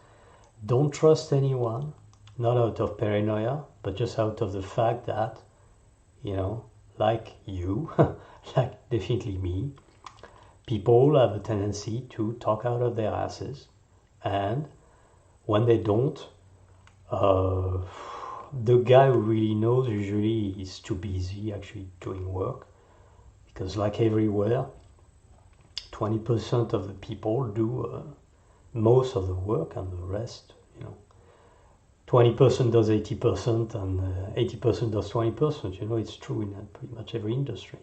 don't trust anyone, not out of paranoia, but just out of the fact that, like you, like definitely me, people have a tendency to talk out of their asses, and when they don't, the guy who really knows usually is too busy actually doing work, because like everywhere, 20% of the people do most of the work, and the rest, 20% does 80% and 80% does 20%. It's true in pretty much every industry.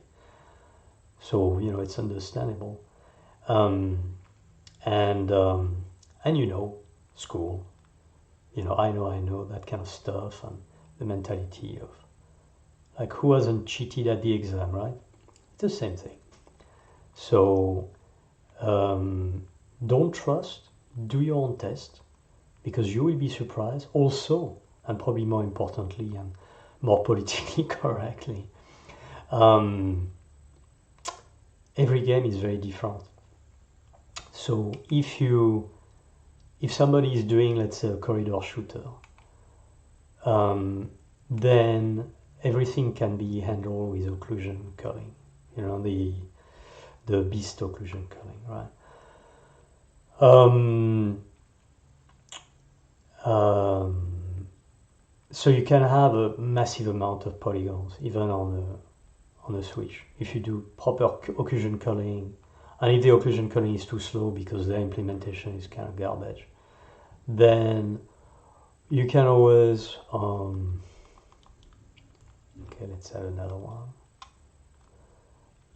So, it's understandable. And school, I know that kind of stuff, and the mentality of, like, who hasn't cheated at the exam, right? It's the same thing. So, don't trust, do your own test, because you will be surprised. Also, and probably more importantly and more politically correctly, every game is very different. So if somebody is doing, let's say, a corridor shooter, then everything can be handled with occlusion culling, the beast occlusion culling, right? So you can have a massive amount of polygons even on a switch if you do proper occlusion culling, and if the occlusion culling is too slow because their implementation is kind of garbage, then you can always let's add another one.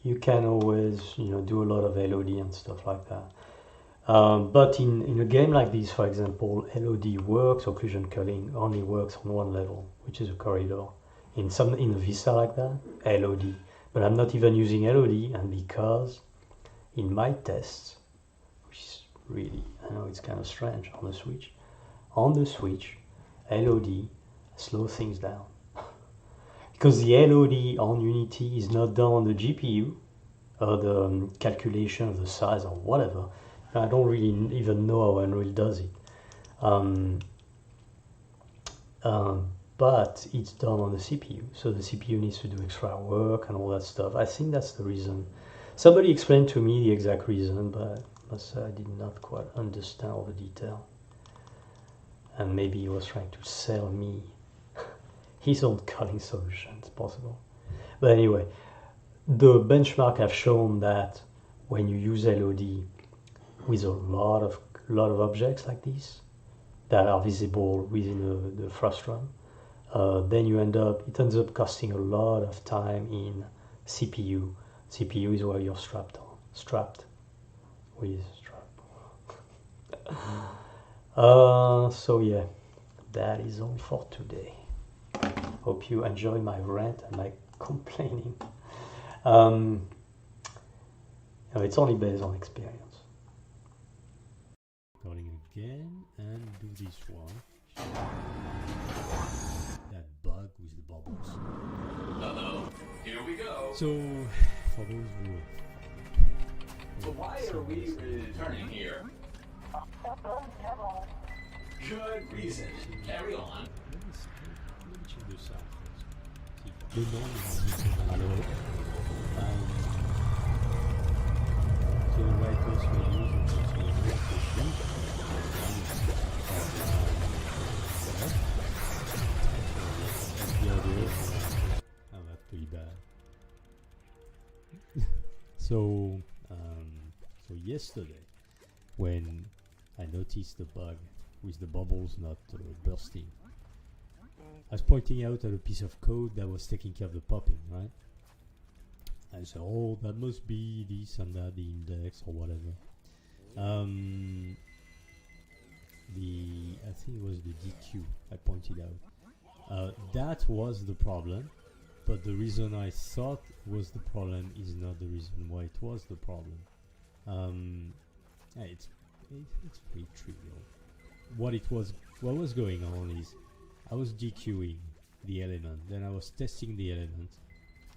You can always do a lot of LOD and stuff like that. But in a game like this, for example, LOD works, occlusion culling only works on one level, which is a corridor. In a Vista like that, LOD. But I'm not even using LOD, and because in my tests, which is really, I know it's kind of strange on the Switch, LOD slows things down. because the LOD on Unity is not done on the GPU, the calculation of the size or whatever. I don't really even know how Unreal does it. But it's done on the CPU, so the CPU needs to do extra work and all that stuff. I think that's the reason. Somebody explained to me the exact reason, but I must say I did not quite understand all the detail. And maybe he was trying to sell me his own cutting solution. It's possible. But anyway, the benchmark have shown that when you use LOD with a lot of objects like this that are visible within the frustum, then it ends up costing a lot of time in CPU. CPU is where you're strapped with. So yeah, that is all for today. Hope you enjoy my rant and my complaining. It's only based on experience. Calling again and do this one. That bug with the bubbles. Uh-oh, here we go. So, for those who So why are we returning here? Good reason. Carry on. let me check the sound first. The hello. So the writers were using this to work with that's pretty bad. So yesterday, when I noticed the bug with the bubbles not bursting, I was pointing out at a piece of code that was taking care of the popping, right? I said, oh, that must be this and that, the index or whatever. I think it was the DQ I pointed out. That was the problem, but the reason I thought was the problem is not the reason why it was the problem. It's pretty trivial. What was going on is I was DQing the element, then I was testing the element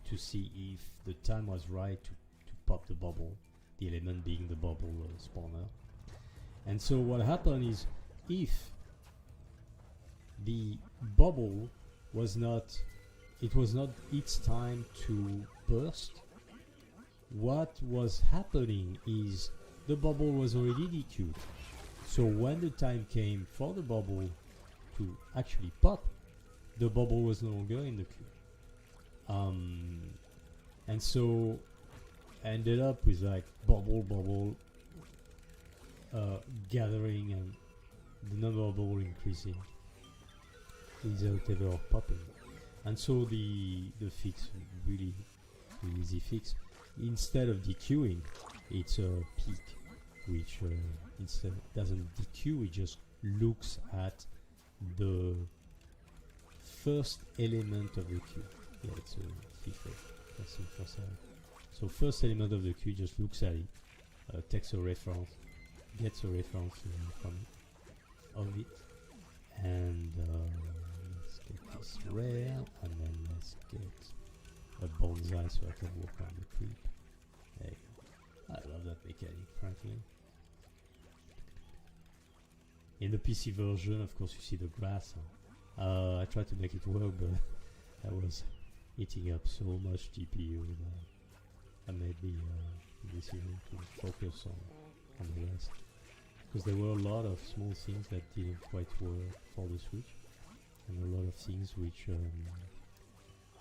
to see if the time was right to pop the bubble, the element being the bubble spawner. And so what happened is, if the bubble was not its time to burst, what was happening is the bubble was already DQ'd. So when the time came for the bubble to actually pop, the bubble was no longer in the queue. And so I ended up with like bubble gathering and the number of bubble increasing without ever popping. And so the fix, really easy fix, instead of dequeuing, it's a peak, which instead doesn't dequeue, it just looks at the first element of the queue. Yeah, it's a FIFO. That's it for sale. So first element of the queue, just looks at it, takes a reference, gets a reference from of it, and let's get this rare, and then let's get a bonsai so I can work on the creep. There you go. I love that mechanic, frankly. In the PC version, of course, you see the grass. I tried to make it work, but I was eating up so much GPU that I made the decision to focus on the rest. Because there were a lot of small things that didn't quite work for the Switch, and a lot of things which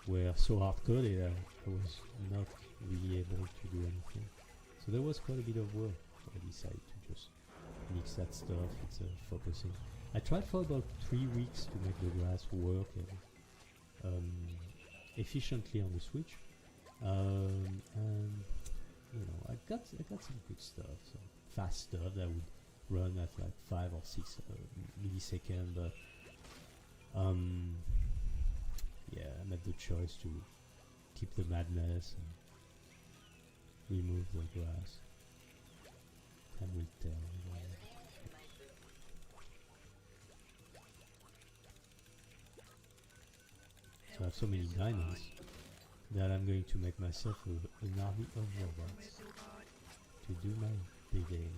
were so hard-coded I was not really able to do anything. So there was quite a bit of work. I decided to just mix that stuff. It's focusing. I tried for about 3 weeks to make the grass work efficiently on the Switch, and I got some good stuff, some fast stuff that would run at like 5 or 6 milliseconds, but yeah, I made the choice to keep the madness and remove the grass. Time will tell. So I have so many diamonds that I'm going to make myself an army of robots to do my bidding.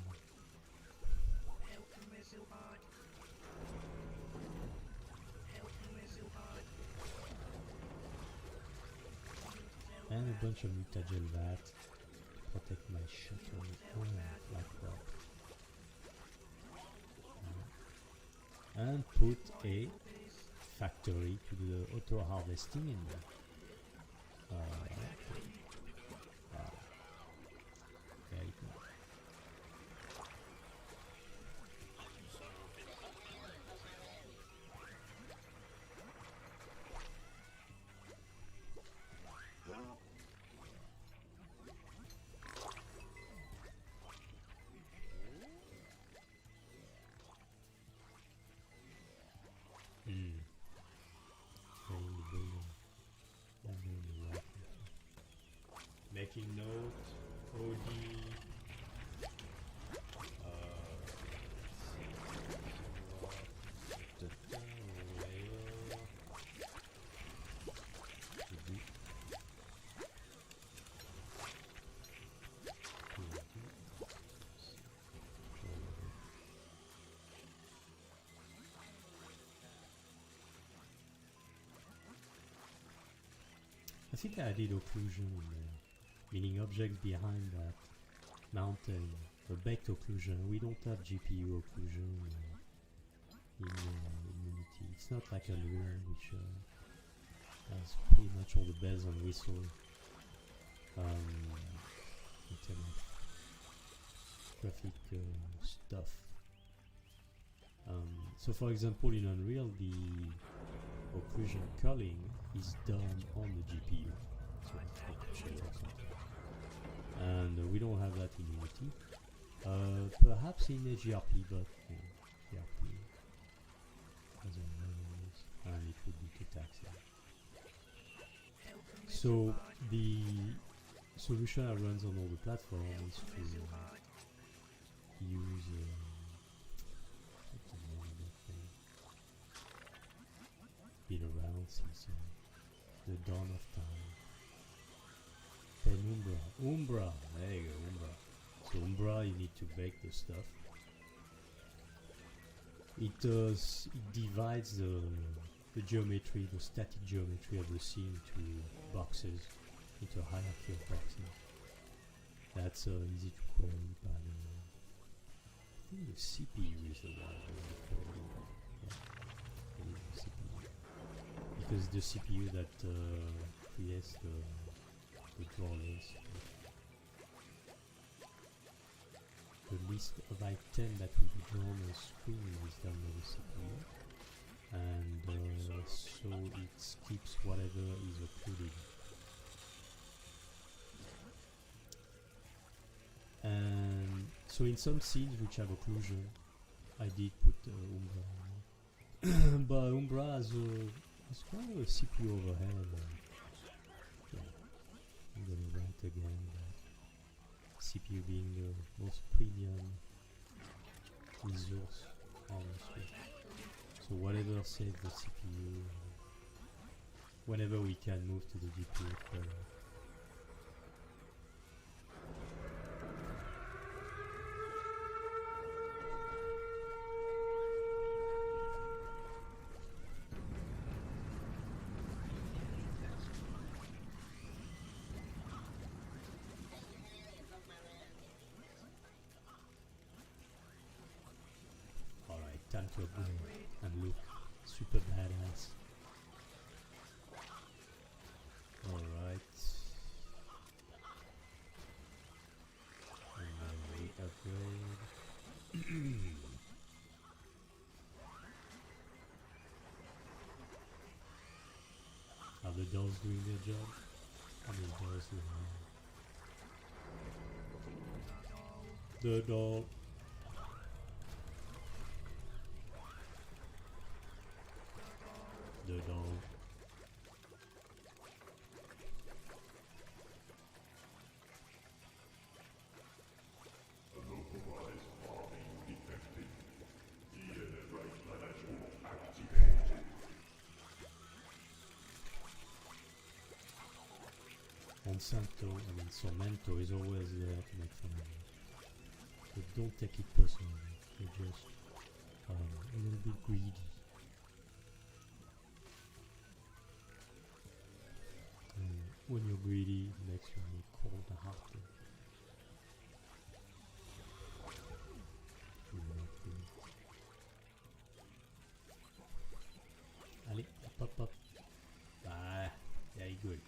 And a bunch of mutagen vat to protect my shuttle. Like that. And put a factory to do the auto harvesting in there. There you go. Making note, OD, I think I did occlusion in there. Meaning objects behind that mountain, the baked occlusion. We don't have GPU occlusion in Unity. It's not like Unreal, which has pretty much all the bells and whistles in terms of graphic stuff. So for example, in Unreal, the occlusion culling is done on the GPU. So it's like a shell or something. And we don't have that in Unity. Perhaps in HGRP, but HGRP doesn't know this, and it would be too taxing. So the solution that runs on all the platforms is to use what's the name of that thing? Been around since the dawn of time. Umbra, there you go, Umbra. So Umbra, you need to bake the stuff. It divides the geometry, the static geometry of the scene into boxes, into a hierarchy of boxes. That's easy to query by I think the CPU is the one doing the querying. Yeah, the CPU. Because the CPU that creates the drawers. The list of items that will be drawn on the screen is done by the CPU, and so it skips whatever is occluded. And so in some scenes which have occlusion, I did put Umbra, but Umbra has quite a CPU overhead. I'm gonna write again that CPU being the most premium resource on the Switch. So whatever saves the CPU, whenever we can move to the GPU further. Time to upgrade and look super badass. Alright. And then we upgrade. Are the dolls doing their job? How many dolls do we have? The doll. The doll. Unauthorized farming detected. DNA right management activated. Sormento is always there to make fun of you. So don't take it personally. You're just a little bit greedy. And when you're greedy, it makes you more cold-hearted. Allez, hop hop. Ah, very good.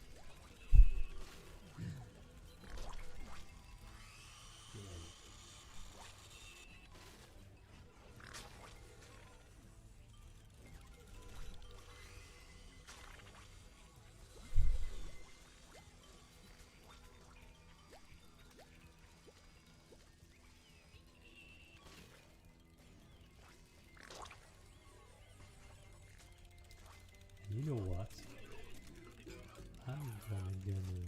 You know what? I'm gonna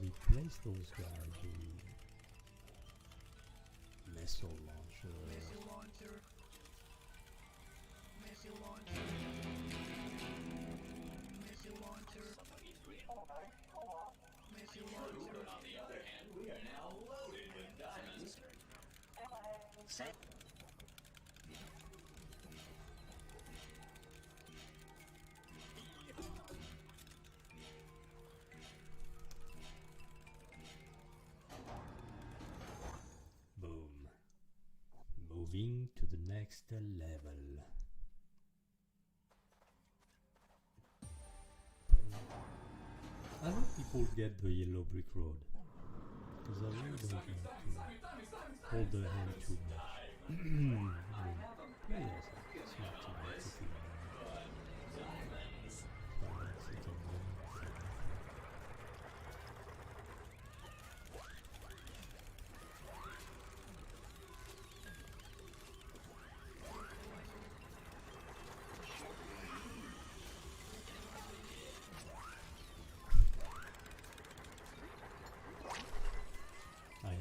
replace those guys with missile launcher. But on the other hand, we are now loaded with diamonds. Boom. Moving to the next level. I hope people get the yellow brick road, because I really don't want to hold their hand too much. Yes, it's not too much if you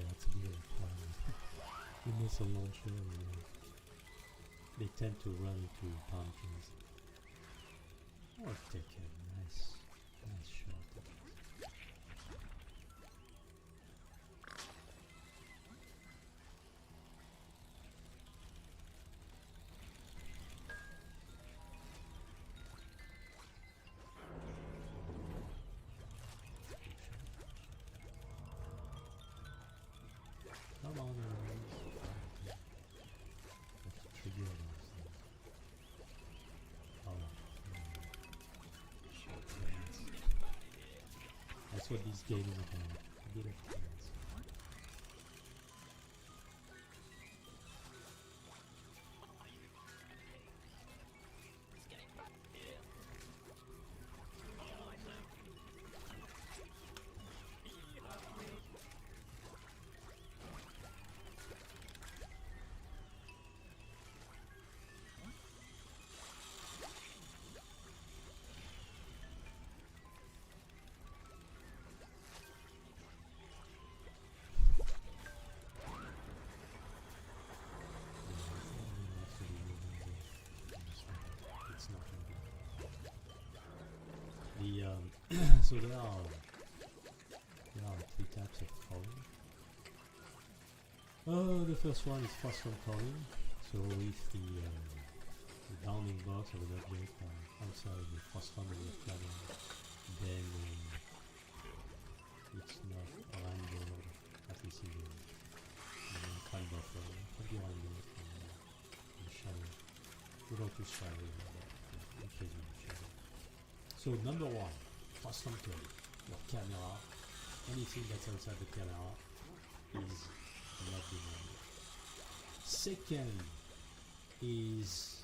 that's a bit of a problem. The missile launcher, they tend to run into pumpkins. I'll take a nice shot at it. Come on, let's trigger those things. Oh, that's what this game is about. A bit of chance. It's not the so there are three types of calling. The first one is fast on calling. So if the bounding box of an object outside the fast on the flagging, then it's not random, at least in the time buffer. It can be random in the shadow. We don't use shadow in case of the shadow. So number one, fast on calling. Your camera, anything that's outside the camera is not being random. Second is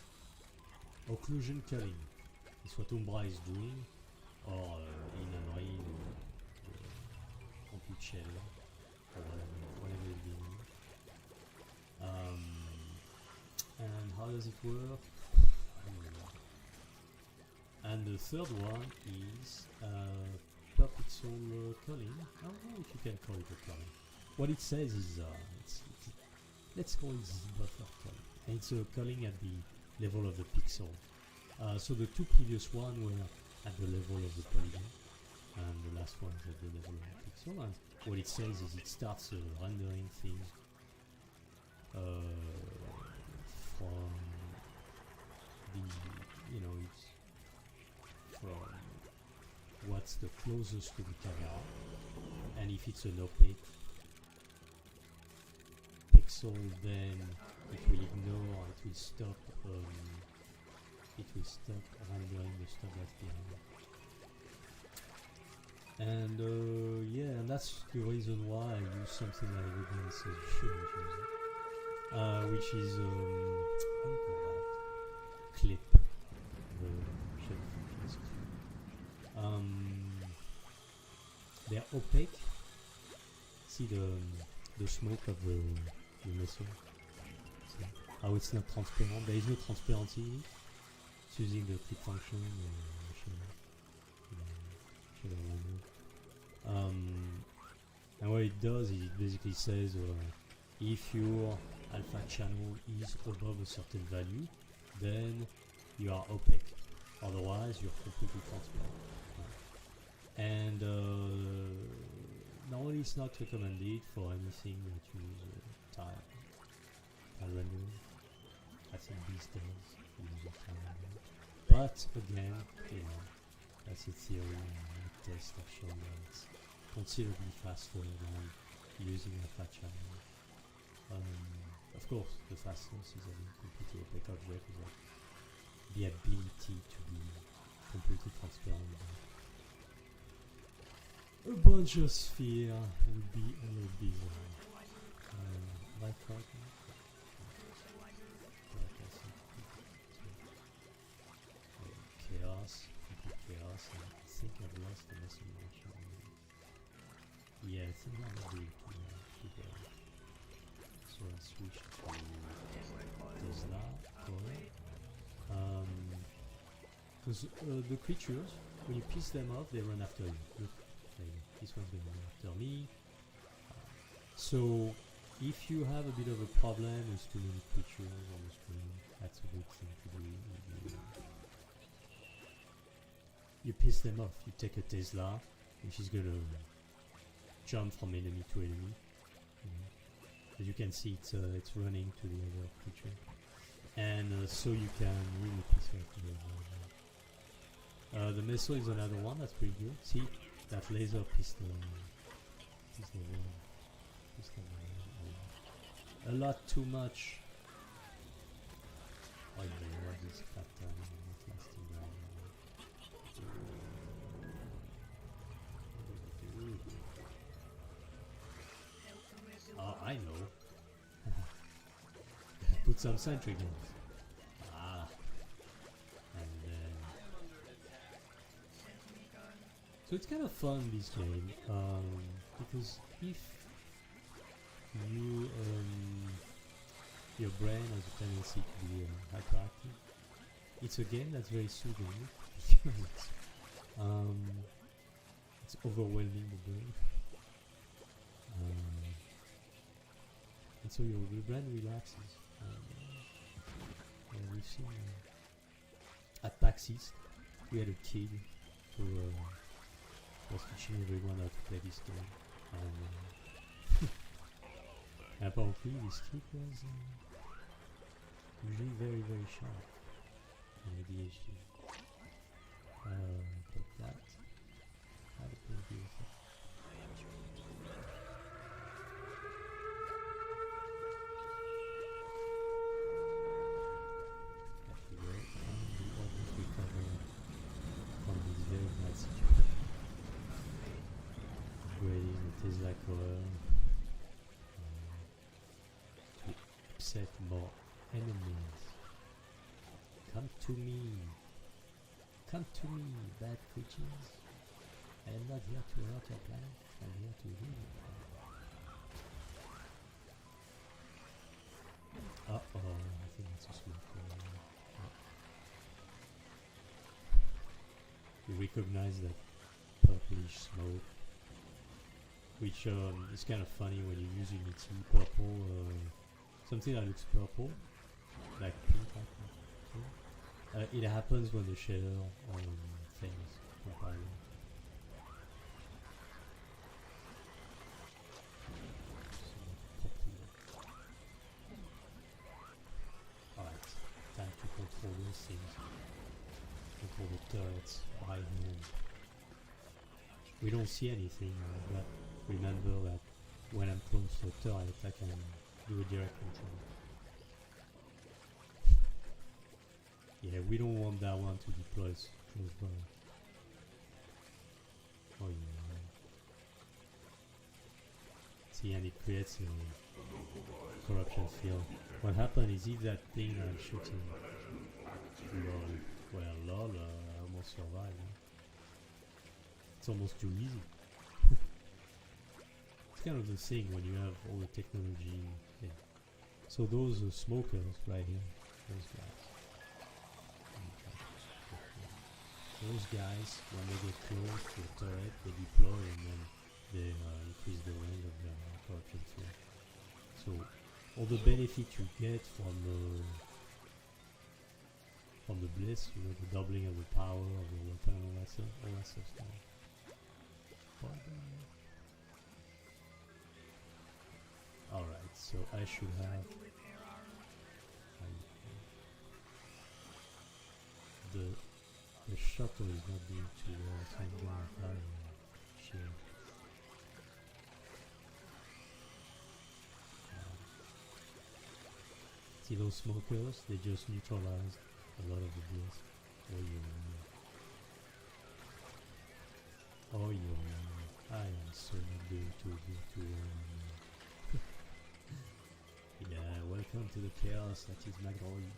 occlusion culling. It's what Umbra is doing, or in Unreal, compute shell, or whatever it's doing. And how does it work? I don't know. And the third one is per pixel culling. I don't know if you can call it a culling. What it says is let's call it buffer culling. And it's a culling at the level of the pixel. So the two previous one were at the level of the polygon, and the last one is at the level of the pixel. And what it says is it starts rendering things from the, it's from what's the closest to the camera, and if it's an opaque pixel, then it will ignore, it will stop rendering the stuff that's behind it. And and that's the reason why I use something like everybody says you shouldn't use it, which is how do you call that? Clip. Shell functions clip. They're opaque. See the smoke of the missile. See how it's not transparent. There is no transparency in it. It's using the clip function. And what it does is it basically says if your alpha channel is above a certain value, then you are opaque. Otherwise, you're completely transparent. And normally it's not recommended for anything that uses tile rendering. I think these days use tile rendering. But again, that's a theory and tests have shown that it's considerably faster than using alpha channel. Of course, the fastness is a completely opaque object without the ability to be completely transparent. A bunch of sphere would be a little bit like that. Chaos, complete chaos, and I think I've lost the message. Yeah, I think I'm going to go. So I switch to Tesla. Because the creatures, when you piss them off, they run after you. Look, this one's going to run after me. So if you have a bit of a problem with too many creatures on the screen, that's a good thing to do. You piss them off. You take a Tesla, and she's going to jump from enemy to enemy. As you can see, it's running to the other creature, and so you can really piss off the other. The missile is another one that's pretty good. See that laser pistol. A lot too much. Oh yeah, what is pattern not lasting very long. Oh, I know. Put some sentry guns. And then so it's kind of fun, this game, because if you your brain has a tendency to be hyperactive, it's a game that's very soothing because it's overwhelming the brain. And so your brain relaxes. We've seen at PAX East, we had a kid who was teaching everyone how to play this game. And apparently this kid was usually very, very sharp and ADHD. But that had a pretty good effect. Tesla coil to upset more enemies. Come to me, bad creatures. I am not here to hurt your planet, I'm here to heal your planet. I think it's a smoke. You recognize that purplish smoke, which is kind of funny when you're using it. Purple, something that looks purple, like pink. It happens when the shader things compiling. Alright, time to control those things. Control the turrets by hand. We don't see anything, but remember that when I'm close to a turret, I can do a direct control. Yeah, we don't want that one to be close by. Oh yeah. See, and it creates a corruption field. What happens is if that thing I'm shooting, lol, I almost survived. Huh? It's almost too easy. It's kind of the thing when you have all the technology. Yeah. So those are smokers right here, those guys. Those guys, when they get close to the turret, they deploy and then they increase the range of their corruption field. So all the benefit you get from the bliss, you know, the doubling of the power of the weapon and all that stuff. Alright, so I should have the shuttle is not doing too well, so I'm gonna have shield. See those smokers? They just neutralized a lot of the bliss. Oh yeah, I am so not doing too well. Yeah, welcome to the chaos that is Magroid.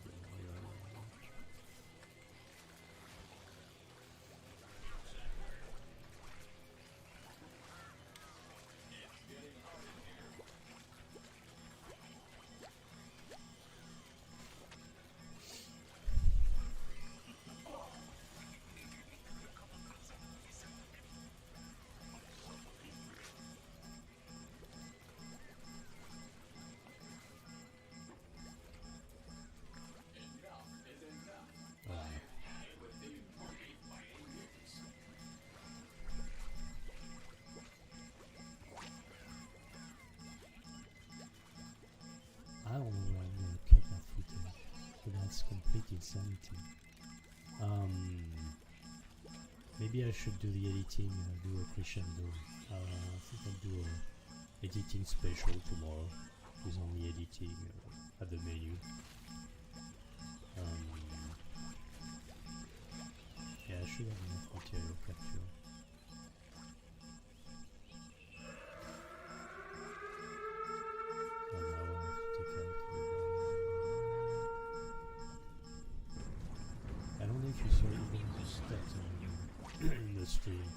I don't know where I'm gonna cut that footage, but that's complete insanity. Maybe I should do the editing, do a crescendo. I think I'll do a editing special tomorrow, with only editing at the menu. Yeah, I should have enough material capture. I don't know if you saw even the stats in the stream.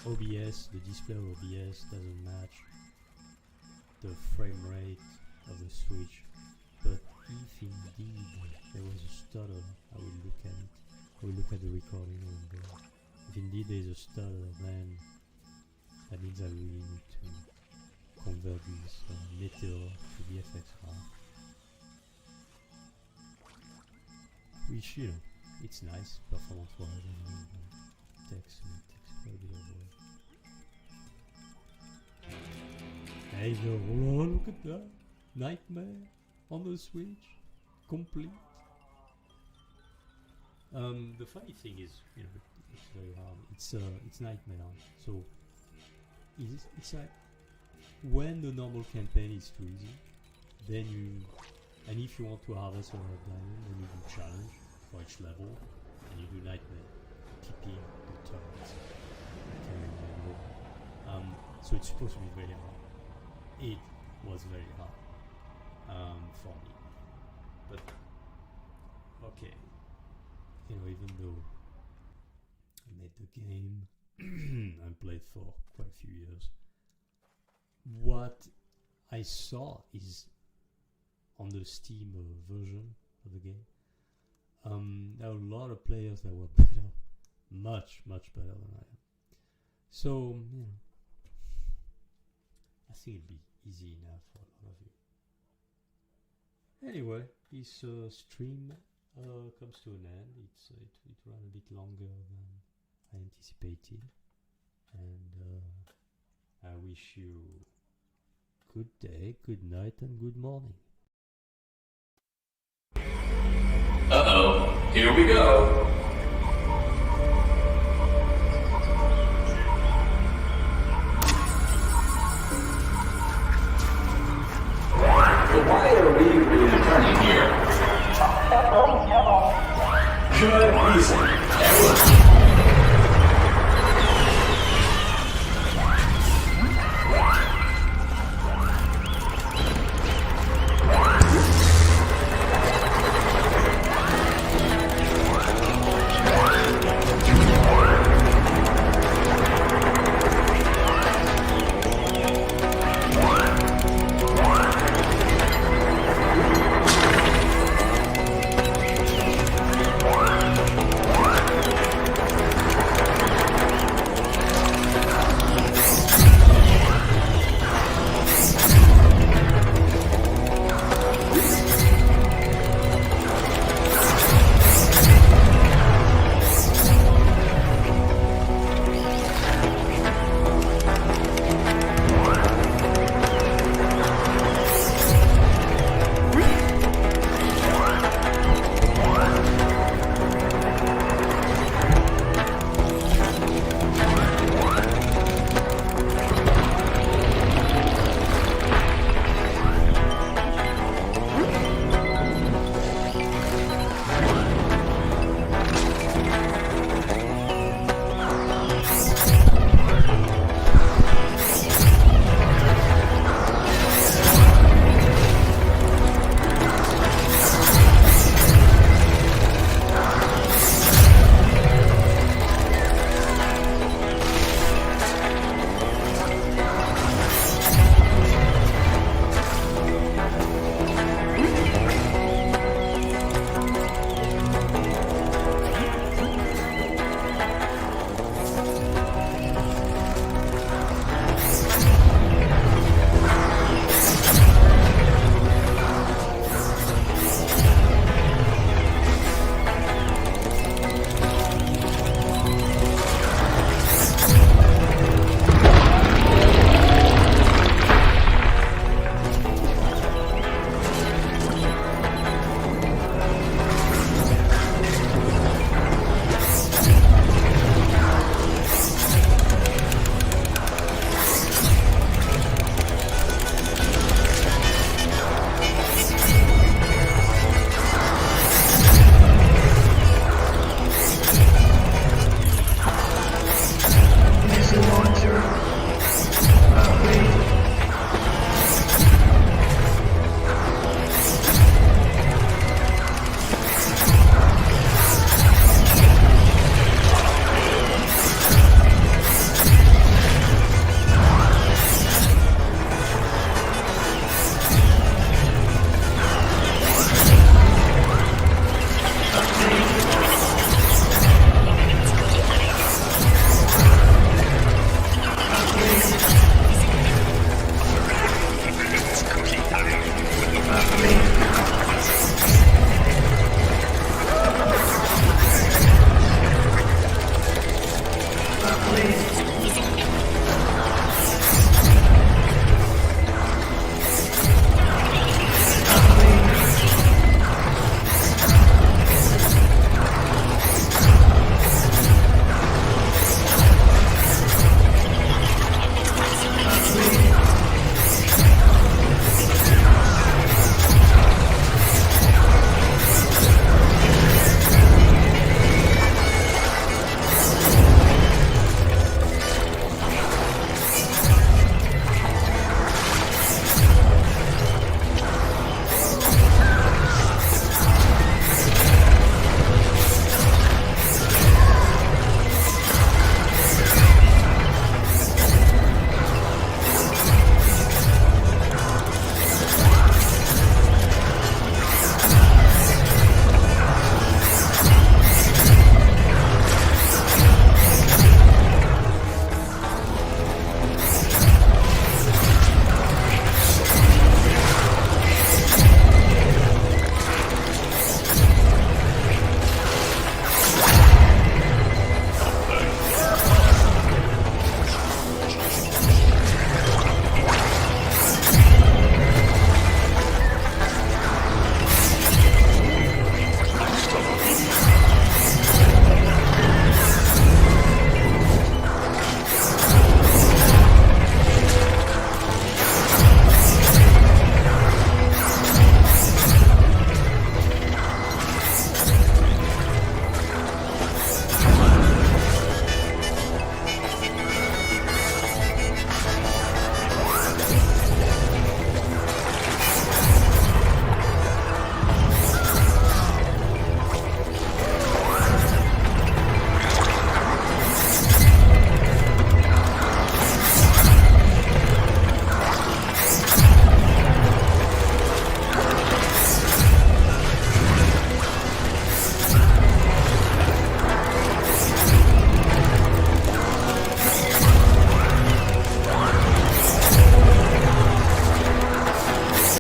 OBS, the display of OBS doesn't match the frame rate of the Switch, but if indeed there was a stutter, I will look at it. I will look at the recording and if indeed there is a stutter, then that means I really need to convert this Meteor to VFX file. Which, you know, it's nice performance wise and takes quite a bit of work. Hey yo, oh, look at that! Nightmare on the Switch, complete. The funny thing is, you know, it's very hard. It's Nightmare. So it's like when the normal campaign is too easy, then and if you want to harvest a lot of diamond, then you do challenge for each level, and you do Nightmare, keeping the turrets. So it's supposed to be very hard. It was very hard for me, but okay. You know, even though I made the game and played for quite a few years, what I saw is on the Steam version of the game, there are a lot of players that were better, much better than I am. So, you know, I think it'd be easy enough for a lot of you. Anyway, this stream comes to an end. It ran a bit longer than I anticipated, and I wish you good day, good night, and good morning. Uh-oh, here we go. So why are we really returning here? Good reason.